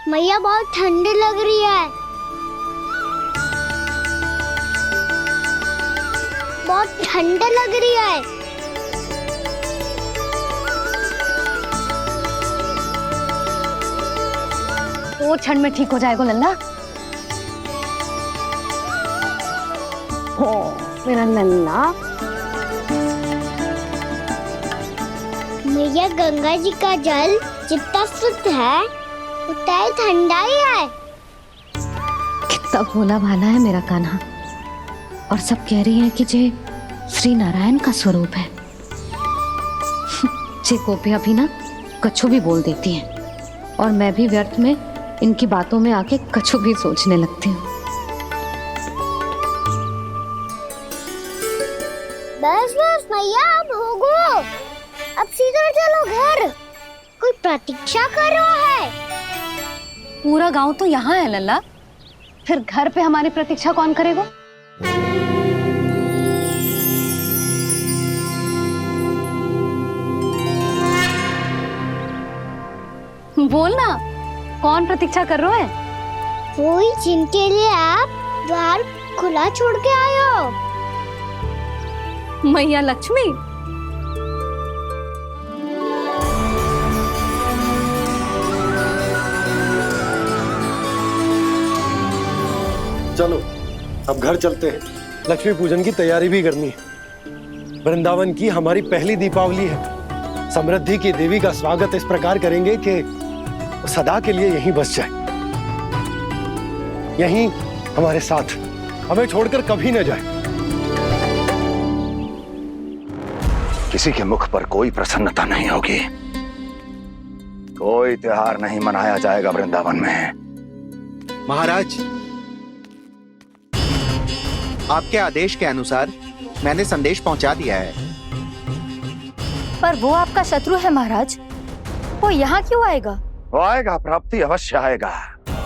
मैया बहुत ठंडी लग रही है, बहुत ठंडा लग रही है। वो क्षण में ठीक हो जाएगा लल्ला। ओ मेरा लल्ला। मैया गंगा जी का जल जितना शुद्ध है उतना ही ठंडा ही है। कितना भोला भाला है मेरा कान्हा। और सब कह रही हैं कि ये श्री नारायण का स्वरूप है। ये गोपियां भी ना कछु भी बोल देती हैं और मैं भी व्यर्थ में इनकी बातों में आके कछु भी सोचने लगती हूँ। बस बस मैया, अब होगो, अब सीधा चलो घर। कोई प्रतीक्षा कर रहा है। पूरा गांव तो यहाँ है लल्ला, फिर घर पे हमारी प्रतीक्षा कौन करेगा? बोल ना, कौन प्रतीक्षा कर रहे हैं? वही जिनके लिए आप द्वार खुला छोड़ के आए हो। मैया लक्ष्मी। चलो अब घर चलते हैं। लक्ष्मी पूजन की तैयारी भी करनी है। वृंदावन की हमारी पहली दीपावली है। समृद्धि की देवी का स्वागत इस प्रकार करेंगे कि सदा के लिए यहीं बस जाए, यहीं हमारे साथ, हमें छोड़कर कभी न जाए। किसी के मुख पर कोई प्रसन्नता नहीं होगी, कोई त्योहार नहीं मनाया जाएगा वृंदावन में। महाराज, आपके आदेश के अनुसार मैंने संदेश पहुंचा दिया है। पर वो आपका शत्रु है महाराज, वो यहाँ क्यों आएगा? वो आएगा, प्राप्ति अवश्य आएगा।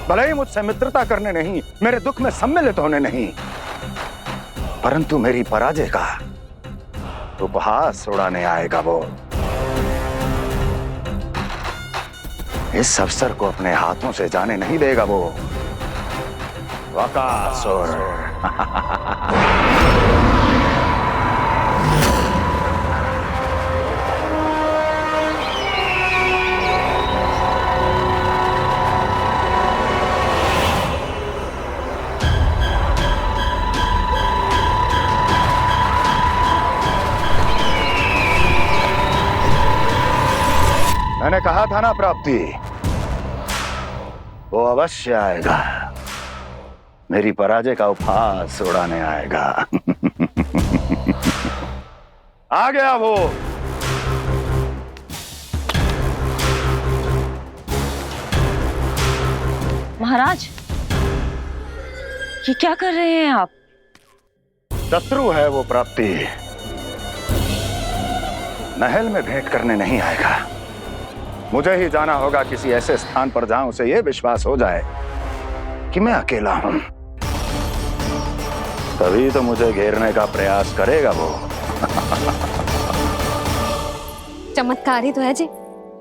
भले ही मुझसे मित्रता करने नहीं, मेरे दुख में सम्मिलित होने नहीं, परंतु मेरी पराजय का उपहास उड़ाने आएगा वो। इस अवसर को अपने हाथों से जाने नहीं देगा वो। वकासुर। मैंने कहा था ना प्राप्ति, वो अवश्य आएगा, मेरी पराजय का उपहास उड़ाने आएगा। आ गया वो। महाराज, ये क्या कर रहे हैं आप? शत्रु है वो प्राप्ति, महल में भेंट करने नहीं आएगा। मुझे ही जाना होगा किसी ऐसे स्थान पर जहां उसे यह विश्वास हो जाए कि मैं अकेला हूं, तभी तो मुझे घेरने का प्रयास करेगा वो। चमत्कार ही तो है जी,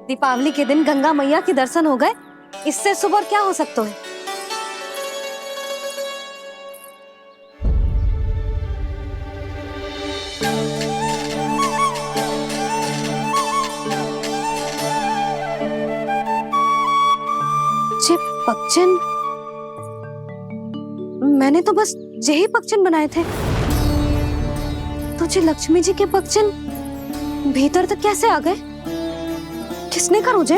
दीपावली के दिन गंगा मैया के दर्शन हो गए, इससे शुभ और क्या हो सकता है। पक्षन, मैंने तो बस यही पक्षन बनाए थे, तुझे लक्ष्मी जी के पक्षन भीतर तक कैसे आ गए? किसने कर मुझे?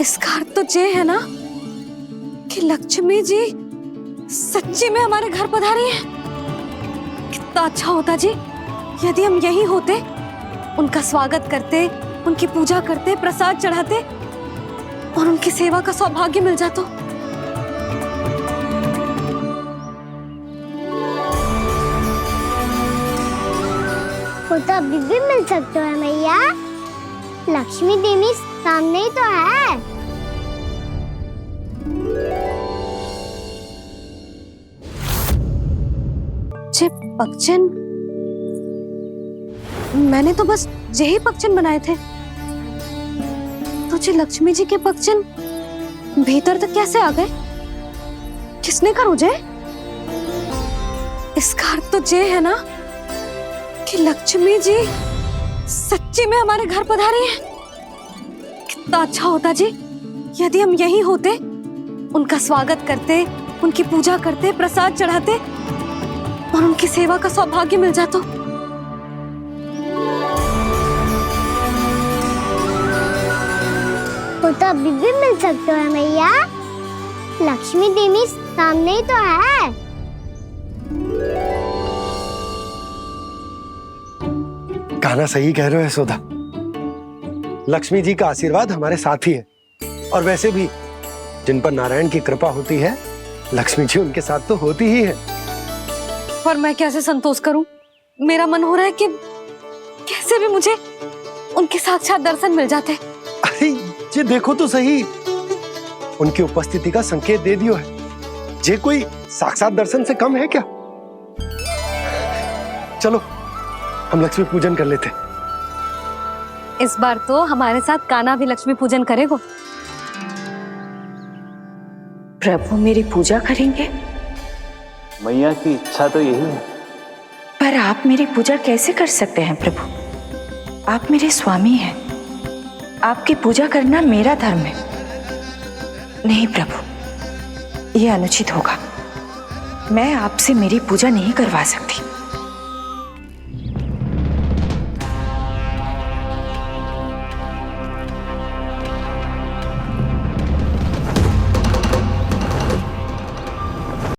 इसका अर्थ तो ये है ना कि लक्ष्मी जी सच्ची में हमारे घर पधारी है। कितना अच्छा होता जी यदि हम यही होते, उनका स्वागत करते, उनकी पूजा करते, प्रसाद चढ़ाते और उनकी सेवा का सौभाग्य मिल जाता। वो तो अभी भी मिल सकते हैं मैया, लक्ष्मी देवी सामने ही तो है। पक्षन, मैंने तो बस यही पक्षन बनाए थे, तुझे लक्ष्मी जी के पक्षन भीतर तक कैसे आ गए? किसने कर मुझे? इसका अर्थ तो ये है ना कि लक्ष्मी जी सच्ची में हमारे घर पधारी है। कितना अच्छा होता जी यदि हम यही होते, उनका स्वागत करते, उनकी पूजा करते, प्रसाद चढ़ाते और उनकी सेवा का सौभाग्य मिल जाता। वो तो अभी भी मिल सकते हैं मैया, लक्ष्मी देवी सामने ही तो है। कहना सही कह रहे हो यशोदा, लक्ष्मी जी का आशीर्वाद हमारे साथ ही है, और वैसे भी जिन पर नारायण की कृपा होती है, लक्ष्मी जी उनके साथ तो होती ही है। पर मैं कैसे संतोष करूं? मेरा मन हो रहा है कि कैसे भी मुझे उनके साक्षात दर्शन मिल जाते। अरे ये देखो तो सही, उनकी उपस्थिति का संकेत दे दियो है। ये कोई साक्षात दर्शन से कम है क्या? चलो हम लक्ष्मी पूजन कर लेते। इस बार तो हमारे साथ कान्हा भी लक्ष्मी पूजन करेगा। प्रभु मेरी पूजा करेंगे? मैया की इच्छा तो यही है। पर आप मेरी पूजा कैसे कर सकते हैं प्रभु? आप मेरे स्वामी हैं, आपकी पूजा करना मेरा धर्म है। नहीं प्रभु, यह अनुचित होगा, मैं आपसे मेरी पूजा नहीं करवा सकती।